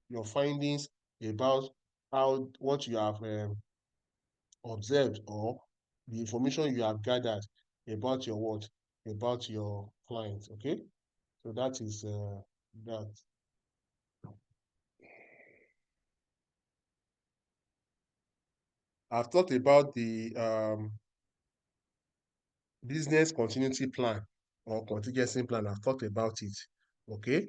your findings about how what you have observed or the information you have gathered about your what about your client. Okay, so that is that. I've talked about the business continuity plan or contingency plan. I've talked about it. Okay,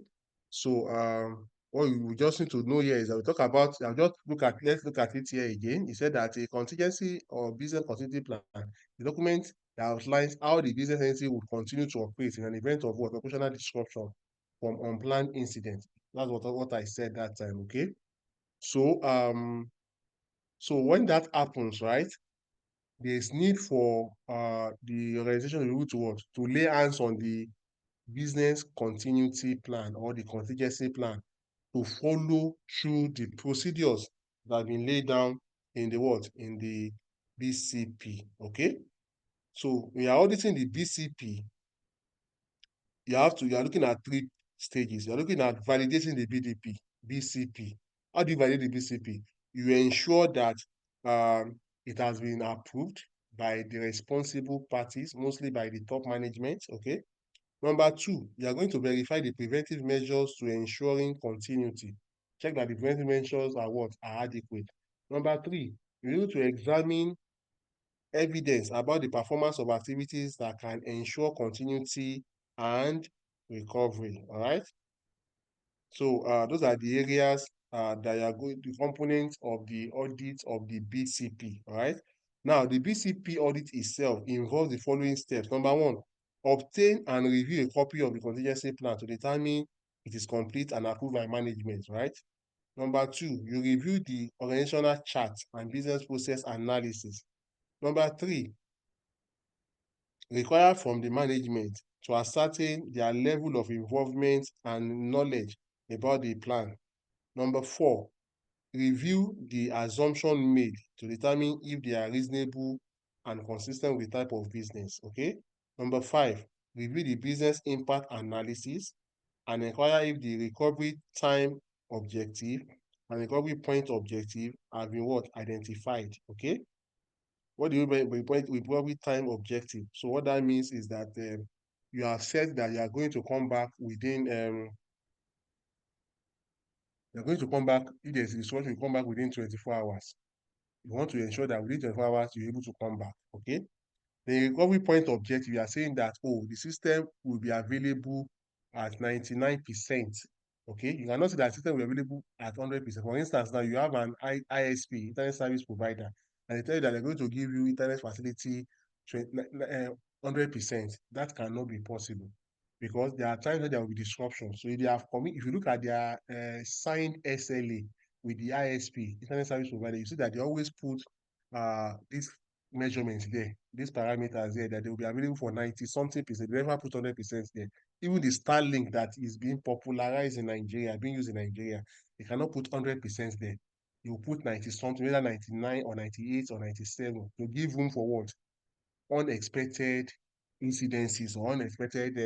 so what you just need to know here is that we talk about. I'll just let's look at it here again. He said that a contingency or business continuity plan, the document that outlines how the business entity will continue to operate in an event of what operational disruption from unplanned incident. That's what I said that time. Okay, so so when that happens, right? There's need for the organization to be able to what? To lay hands on the business continuity plan or the contingency plan to follow through the procedures that have been laid down in the what? In the BCP. Okay. So we are auditing the BCP. You are looking at three stages. You are looking at validating the BCP. How do you validate the BCP? You ensure that it has been approved by the responsible parties, mostly by the top management. Okay. Number two, you are going to verify the preventive measures to ensuring continuity. Check that the preventive measures are what are adequate. Number three, you need to examine evidence about the performance of activities that can ensure continuity and recovery. All right. So those are the areas that are going, the components of the audit of the BCP. All right. Now, the BCP audit itself involves the following steps. Number one, obtain and review a copy of the contingency plan to determine it is complete and approved by management. Right. Number two, you review the organizational chart and business process analysis. Number three, require from the management to ascertain their level of involvement and knowledge about the plan. Number four, review the assumption made to determine if they are reasonable and consistent with the type of business. Okay. Number five, review the business impact analysis and inquire if the recovery time objective and recovery point objective have been what identified. Okay. What do you mean by point with recovery time objective? So what that means is that you have said that you are going to come back within you're going to come back if there's a disruption, you come back within 24 hours. You want to ensure that within 24 hours you're able to come back. Okay. The recovery point objective, you are saying that, oh, the system will be available at 99%. Okay, you cannot say that system will be available at 100%. For instance, now you have an ISP, internet service provider, and they tell you that they're going to give you internet facility 100%. That cannot be possible because there are times when there will be disruption. So if they have if you look at their signed SLA with the ISP, internet service provider, you see that they always put these measurements there, these parameters there, that they will be available for 90 something percent. They never put 100% there. Even the Starlink that is being popularized in Nigeria, being used in Nigeria, they cannot put 100% there. you put 90 something, whether 99 or 98 or 97, to give room for what? Unexpected incidences or unexpected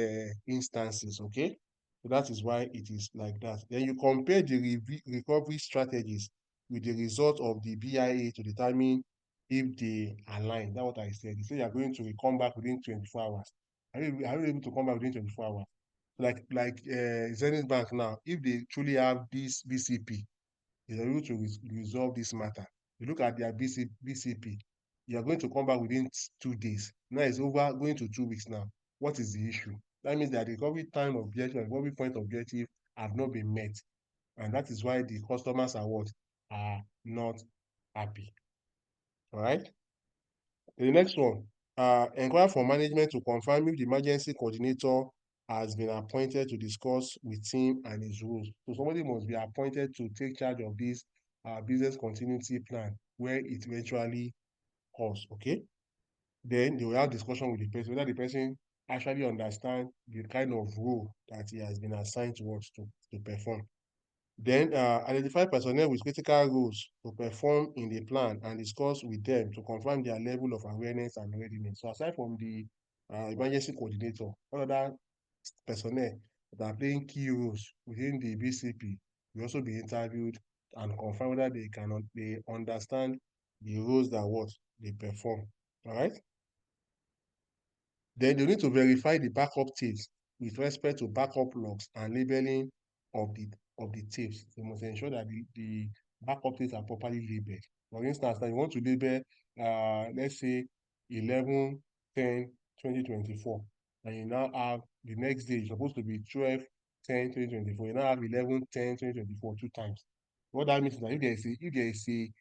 instances, okay? So that is why it is like that. Then you compare the recovery strategies with the result of the BIA to determine if they align. That's what I said. You say you're going to come back within 24 hours. Are you able to come back within 24 hours? Like Zenith Bank now, if they truly have this BCP, is able to resolve this matter. You look at their BCP, you are going to come back within 2 days. Now it's over, going to 2 weeks now. What is the issue? That means that the recovery time objective and recovery point objective have not been met. And that is why the customers are what? Are not happy. All right. The next one, inquire for management to confirm if the emergency coordinator has been appointed to discuss with him and his rules. So somebody must be appointed to take charge of this business continuity plan where it eventually occurs, okay? Then they will have discussion with the person, whether the person actually understand the kind of role that he has been assigned to what to perform. Then identify personnel with critical roles to perform in the plan and discuss with them to confirm their level of awareness and readiness. So aside from the emergency coordinator, all other personnel that are playing key roles within the BCP will also be interviewed and confirm whether they understand the roles that what they perform. All right. Then they need to verify the backup tapes with respect to backup logs and labeling of the tapes. They must ensure that the backup tapes are properly labeled. For instance, now you want to label, let's say 11/10/2024, and you now have the next day, it's supposed to be 12/10/2024. You now have 11/10/2024 two times. What that means is that if there is a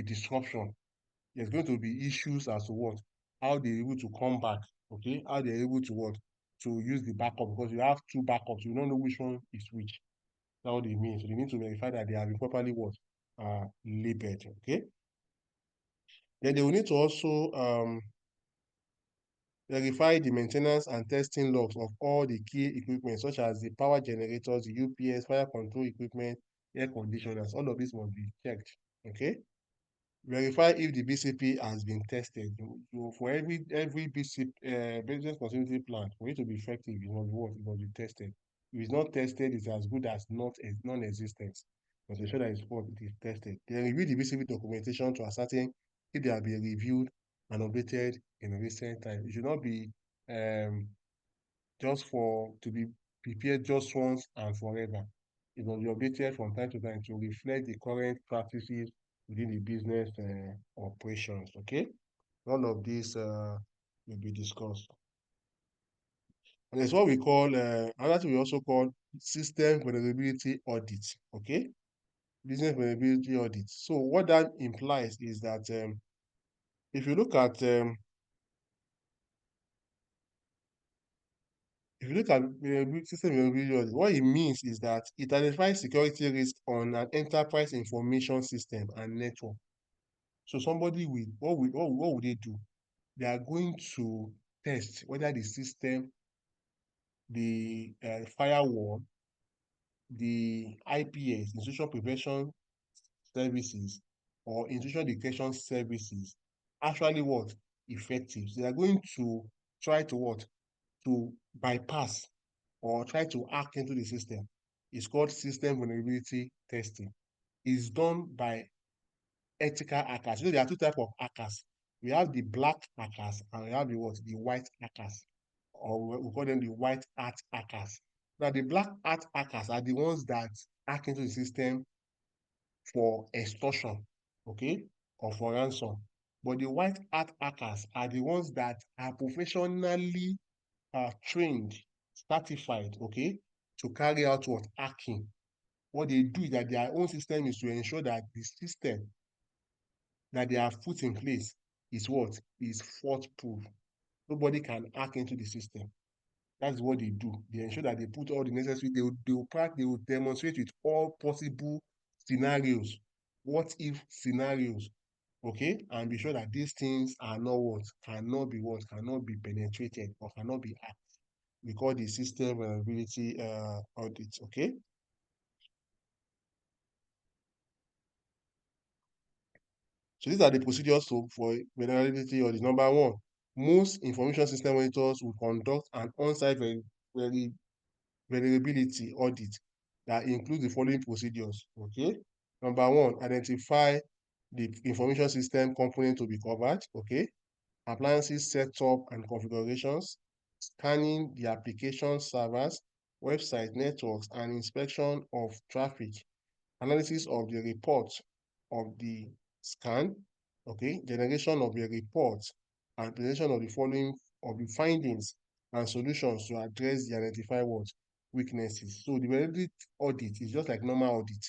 disruption, there's going to be issues as to what, how they're able to come back, okay, how they're able to what, to use the backup, because you have two backups, you don't know which one is which. That's what they mean. So they need to verify that they have been properly what, labeled, okay. Then they will need to also verify the maintenance and testing logs of all the key equipment, such as the power generators, the UPS, fire control equipment, air conditioners. All of this must be checked, okay. Verify if the BCP has been tested. For every BCP business continuity plan, for it to be effective, it must be what? It must be tested. If it's not tested, it's as good as not non-existence. But ensure that it's what, it is tested. Then review the BCP documentation to ascertain if they have been reviewed and updated in recent time. It should not be um, just for to be prepared just once and forever. It must be updated from time to time to reflect the current practices within the business operations. Okay, all of this will be discussed. And it's what we call another thing we also call system vulnerability audit. Okay, business vulnerability audit. So what that implies is that if you look at if you look at system vulnerability audit, what it means is that it identifies security risk on an enterprise information system and network. So somebody with what would they do? They are going to test whether the system, the firewall, the IPS, institution prevention services, or institution detection services, actually what, effective. So they are going to try to what, to bypass or try to hack into the system. It's called system vulnerability testing. It's done by ethical hackers. You know, there are two types of hackers. We have the black hackers and we have the what? The white hackers. Or we call them the white hat hackers. Now, the black hat hackers are the ones that hack into the system for extortion, okay, or for ransom. But the white hat hackers are the ones that are professionally trained, certified, okay, to carry out what, hacking. What they do is that their own system is to ensure that the system that they have put in place is what, is fault proof. Nobody can hack into the system. That's what they do. They ensure that they put all the necessary, they will demonstrate with all possible scenarios, what if scenarios, okay, and be sure that these things are not what, cannot be penetrated or cannot be hacked. We call the system vulnerability audit, okay. So these are the procedures for vulnerability audit. Number one, most information system auditors will conduct an on-site vulnerability audit that includes the following procedures. Okay. Number one, identify the information system component to be covered. Okay. Appliances setup and configurations, scanning the application servers, website networks, and inspection of traffic, analysis of the report of the scan, okay, generation of a report, and presentation of the following of the findings and solutions to address the identified weaknesses. So the vulnerability audit is just like normal audit.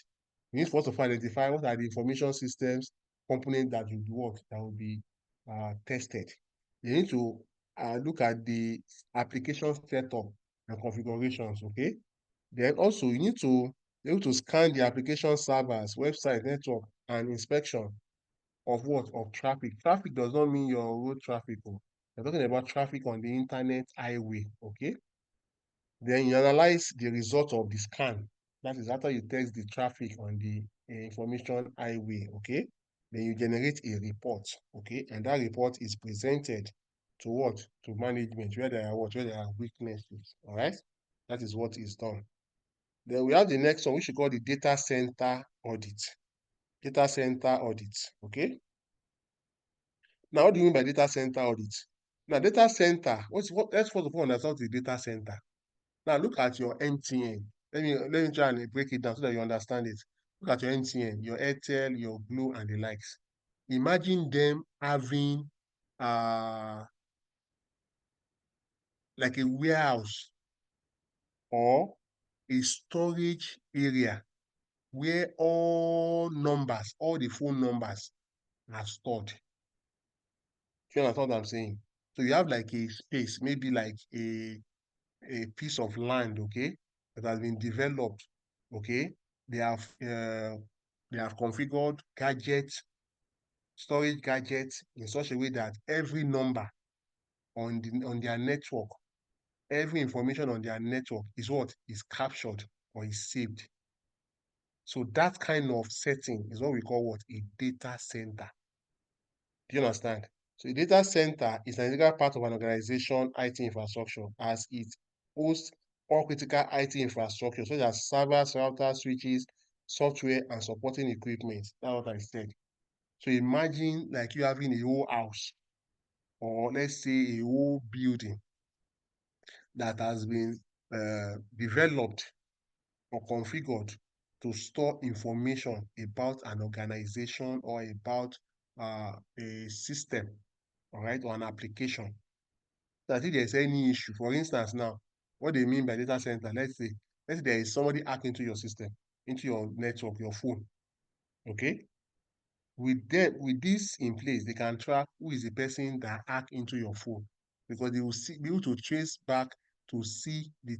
We need first of all identify what are the information systems components that will be what that will be tested. You need to look at the application setup and configurations, okay? Then also you need to be able to scan the application servers, website, network, and inspection of what? Of traffic. Traffic does not mean your road traffic. Oh. We're talking about traffic on the internet highway, okay? Then you analyze the result of the scan. That is after you test the traffic on the information highway, okay? Then you generate a report, okay? And that report is presented to what? To management, where there are what? Where there are weaknesses, all right? That is what is done. Then we have the next one, which we call the data center audit. Data center audit, okay? Now, what do you mean by data center audit? Now, data center, let's first of all understand the data center. Now, look at your MTN. Let me try and break it down so that you understand it. Look at your MTN, your Airtel, your Glo, and the likes. Imagine them having like a warehouse or a storage area where all the phone numbers are stored. You understand what I'm saying? So you have like a space, maybe like a piece of land, okay, that has been developed, okay. They have configured storage gadgets in such a way that every number on their network, every information on their network is what is captured or is saved. So that kind of setting is what we call what a data center. Do you understand? So a data center is an integral part of an organization IT infrastructure as it hosts all critical IT infrastructure such as servers, routers, switches, software, and supporting equipment. That's what I said. So imagine like you having a whole house or let's say a whole building that has been developed or configured to store information about an organization or about a system, all right, or an application. So that if there's any issue, for instance, now, what they mean by data center, let's say there is somebody hacked into your system, into your network, your phone, okay? With this in place, they can track who is the person that hacked into your phone because they will be able to trace back to see the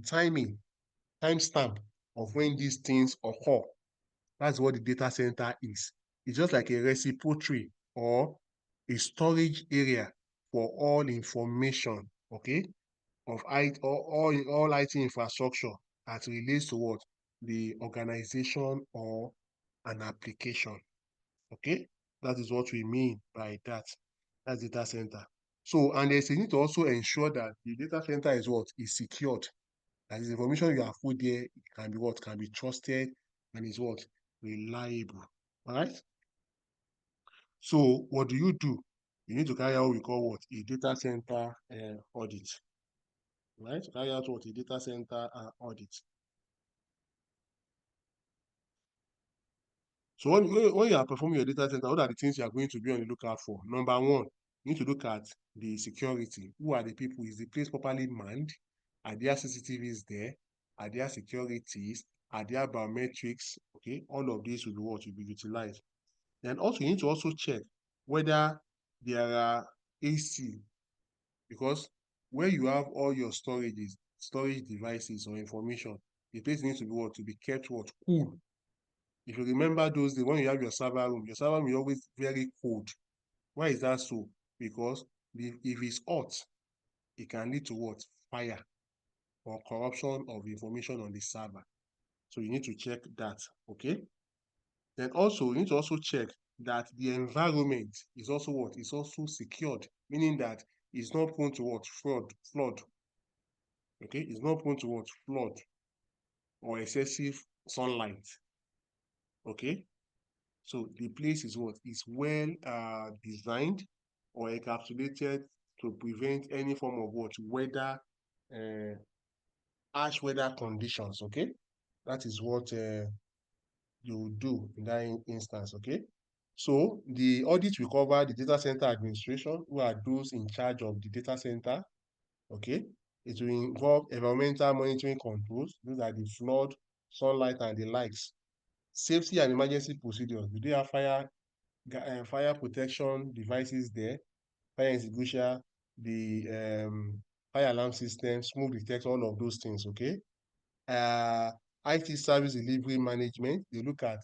timestamp of when these things occur. That's what the data center is. It's just like a repository or a storage area for all information, okay, of all IT infrastructure that relates to what the organization or an application. Okay, that is what we mean by that. That's data center. So, and there's a need to also ensure that the data center is what is secured. That is information you have put there can be what can be trusted and is what reliable. All right. So, what do? You need to carry out what we call what a data center audit. Right? Carry out what a data center audit. So when you are performing your data center, what are the things you are going to be on the lookout for? Number one, you need to look at the security. Who are the people? Is the place properly manned? Are there CCTVs there? Are there securities? Are there biometrics? Okay, all of these will be what will be utilized. Then also you need to also check whether there are AC, because where you have all your storage devices or information, the place needs to be what to be kept what cool. If you remember those days when you have your server room is always very cold. Why is that so? Because if it's hot, it can lead to what? Fire or corruption of information on the server. So you need to check that, okay? Then also, you need to also check that the environment is also what? Is also secured, meaning that it's not prone to what? Flood. Okay, it's not prone to what? Flood or excessive sunlight. Okay, so the place is what? Is well designed or encapsulated to prevent any form of what? Weather, harsh weather conditions. Okay, that is what you do in that instance. Okay, so the audit will cover the data center administration, who are those in charge of the data center. Okay, it will involve environmental monitoring controls. Those are the flood, sunlight, and the likes. Safety and emergency procedures. Do they have fire protection devices there? Fire extinguisher, the fire alarm system, smoke detector, all of those things. Okay. IT service delivery management. They look at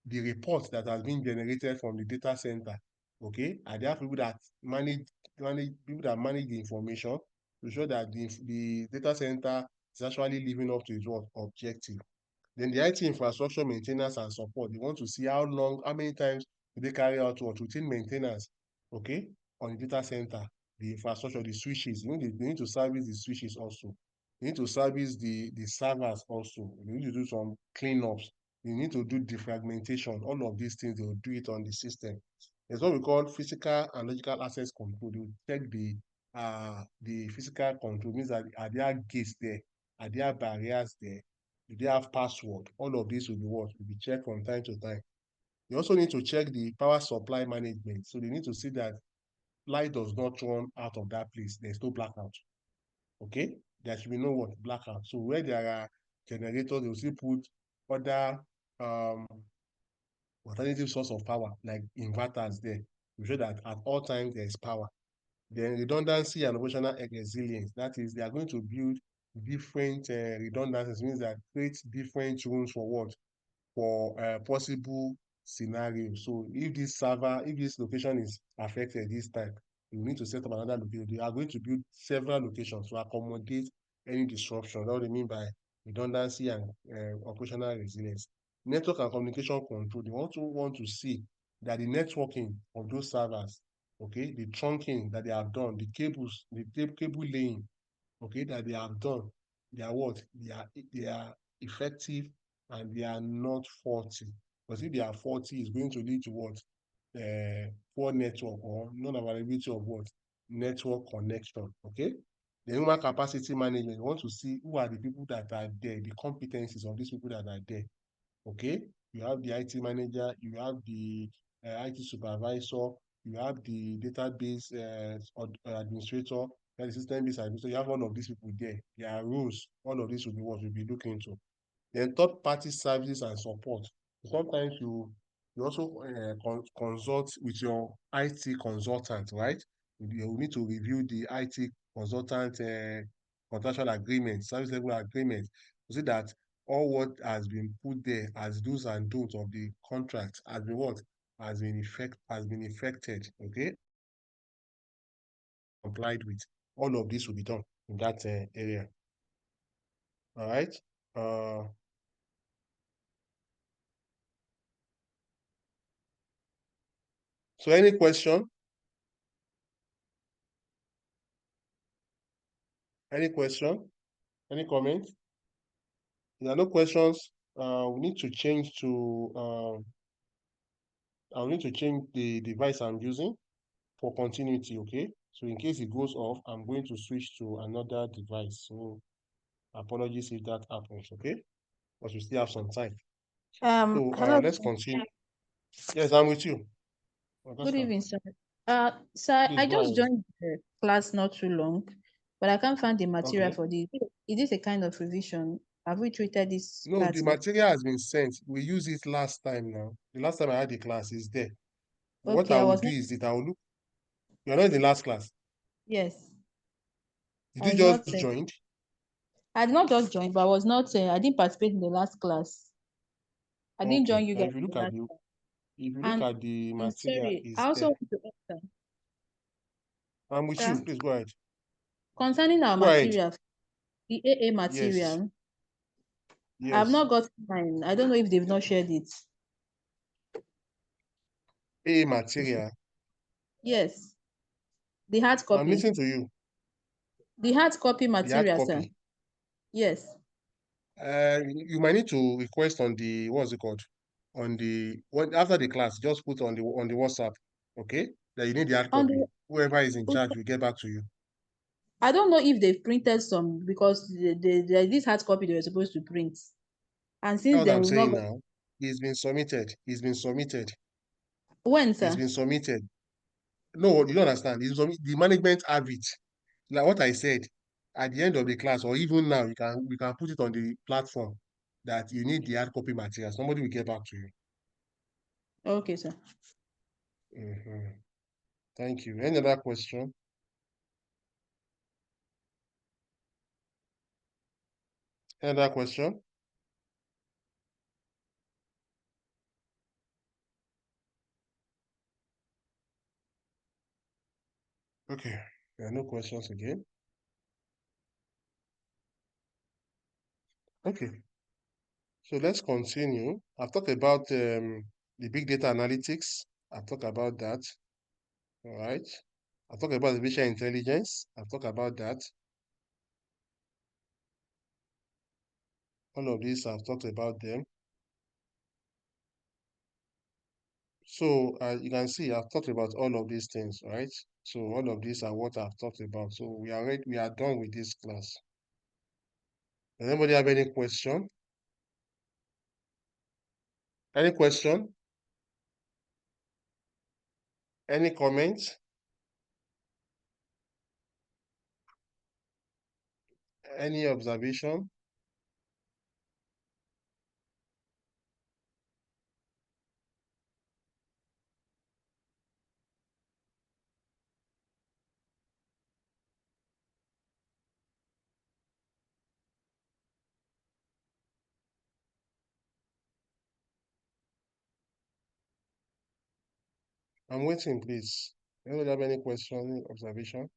the report that has been generated from the data center. Okay, and there are people that manage the information to ensure that the data center is actually living up to its objective. Then the IT infrastructure maintenance and support. They want to see how many times do they carry out what routine maintenance, okay, on the data center, the infrastructure, the switches. You know, they need to service the switches also. They need to service the servers also. They need to do some cleanups. You need to do defragmentation. All of these things, they will do it on the system. There's what we call physical and logical access control. They will check the physical control. Means that are there gates there? Are there barriers there? Do they have password? All of this will be what? Will be checked from time to time. You also need to check the power supply management. So they need to see that light does not run out of that place. There's no blackout. Okay? There should be no what? Blackout. So where there are generators, they will still put other alternative source of power, like inverters there, to show that at all times there is power. Then redundancy and operational resilience. That is, they are going to build different redundancies, means that create different rooms for what? For possible scenarios. So if this location is affected this time, you need to set up another location. They are going to build several locations to accommodate any disruption. That's what they mean by redundancy and operational resilience. Network and communication control. They also want to see that the networking of those servers, okay, the trunking that they have done, the cables, the cable laying, okay, that they have done, they are what? They are effective and they are not faulty. Because if they are faulty, it's going to lead to what? Poor network or non-availability of what? Network connection. Okay. The human capacity management, you want to see who are the people that are there, the competencies of these people that are there. Okay. You have the IT manager, you have the IT supervisor, you have the database administrator, the system-based administrator. You have all of these people there. Their roles, all of this will be what we'll be looking into. Then third-party services and support. Sometimes you also consult with your IT consultant, right? You need to review the IT consultant contractual agreement, service level agreement, to see that all what has been put there as do's and don'ts of the contract has been what? Has been effected, okay? Complied with. All of this will be done in that area. All right. So any question? Any question? Any comment? If there are no questions, we need to change to I'll need to change the device I'm using for continuity, okay? So in case it goes off, I'm going to switch to another device. So apologies if that happens, okay? But we still have some time. So Hello. let's continue. Yes, I'm with you. Good evening, sir. Sir, Please I go just ahead. joined the class not too long, but I can't find the material Okay. for this. Is this a kind of revision? Have we treated this No, part the before? material has been sent. We used it last time now. The last time I had the class is there. What Okay, I I will was do not. is that I will look. You're not in the last class. Yes, Did I you was just not. join? I did not just join, but I was not. I didn't participate in the last class. I didn't Okay. join you And guys in the last. if you look And at the I'm material, sorry. I is also there. want to ask, I'm with sir, you. Please go ahead. concerning our Go ahead. material, the AA Yes. material, I have Yes. not got mine. I don't know if they've not shared it. A material. Yes, the hard I'm copy. listening to you. The hard copy The hard material, sir. copy. Yes. You might need to request on the what's it called? On the after the class, just put on the WhatsApp, okay? That you need the hard On copy. the, Whoever is in charge will get back to you. I don't know if they've printed some because this hard copy they were supposed to print. And since That's what then I'm we've not saying got now. It's been submitted. It's been submitted. when, It's sir? been submitted. No, you don't understand. The management have it. Like what I said, at the end of the class, or even now, we can put it on the platform that you need the hard copy material. Somebody will get back to you. Okay, sir. Mhm. Thank you. Any other question? Any other question? Okay. There are no questions again. Okay. So let's continue. I've talked about the big data analytics. I've talked about that. All right. I've talked about artificial intelligence. I've talked about that. All of these I've talked about them. So you can see I've talked about all of these things, right? So all of these are what I've talked about. So we are done with this class. Does anybody have any question? Any question? Any comment? Any observation? I'm waiting, please. Anybody have any question, any observation?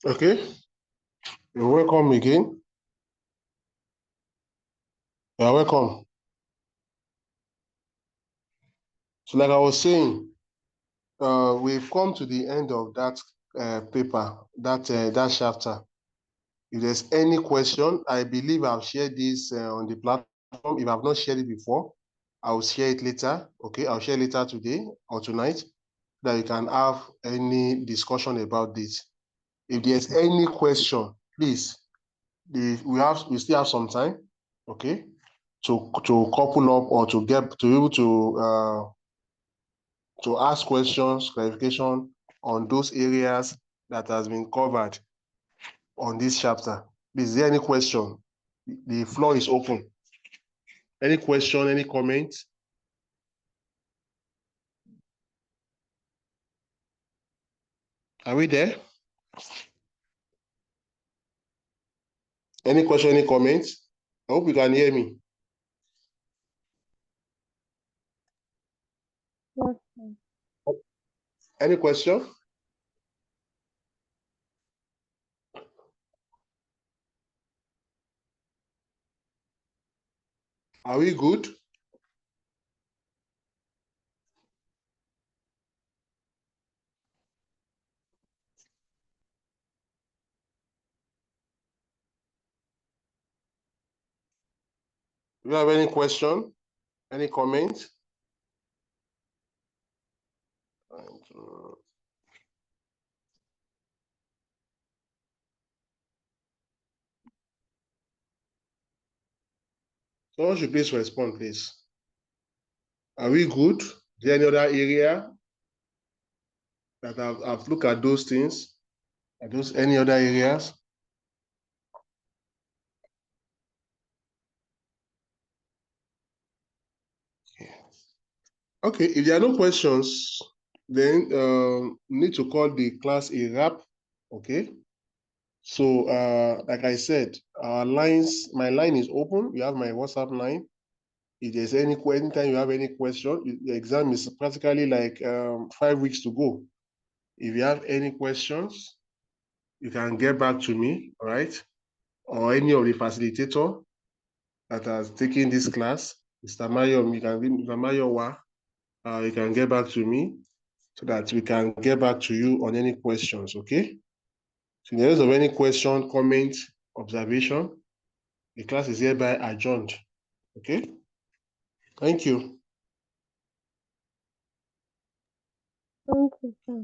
Okay, you're welcome again. You're welcome. So like I was saying, we've come to the end of that paper, that chapter. If there's any question, I believe I've shared this on the platform. If I've not shared it before, I'll share it later. Okay, I'll share later today or tonight, that you can have any discussion about this. If there's any question, please, we still have some time, okay, to couple up or to get to be able to ask questions, clarification on those areas that has been covered on this chapter. Is there any question? The floor is open. Any question, any comment? Are we there? Any question, any comment? I hope you can hear me. Yes. Any question? Are we good? Do you have any question? Any comment? Someone should please respond, please. Are we good? Is there any other area that I've looked at those things? Are those any other areas? Okay, if there are no questions, then we need to call the class a wrap. Okay. So like I said, our lines, my line is open. You have my WhatsApp line. If there's anytime you have any question, the exam is practically like 5 weeks to go. If you have any questions, you can get back to me, all right? Or any of the facilitator that has taken this class, Mr. Mayo, Mr. Mayowa, you can get back to me so that we can get back to you on any questions, okay? So in the case of any question, comment, observation, the class is hereby adjourned, okay? Thank you. Thank you, sir.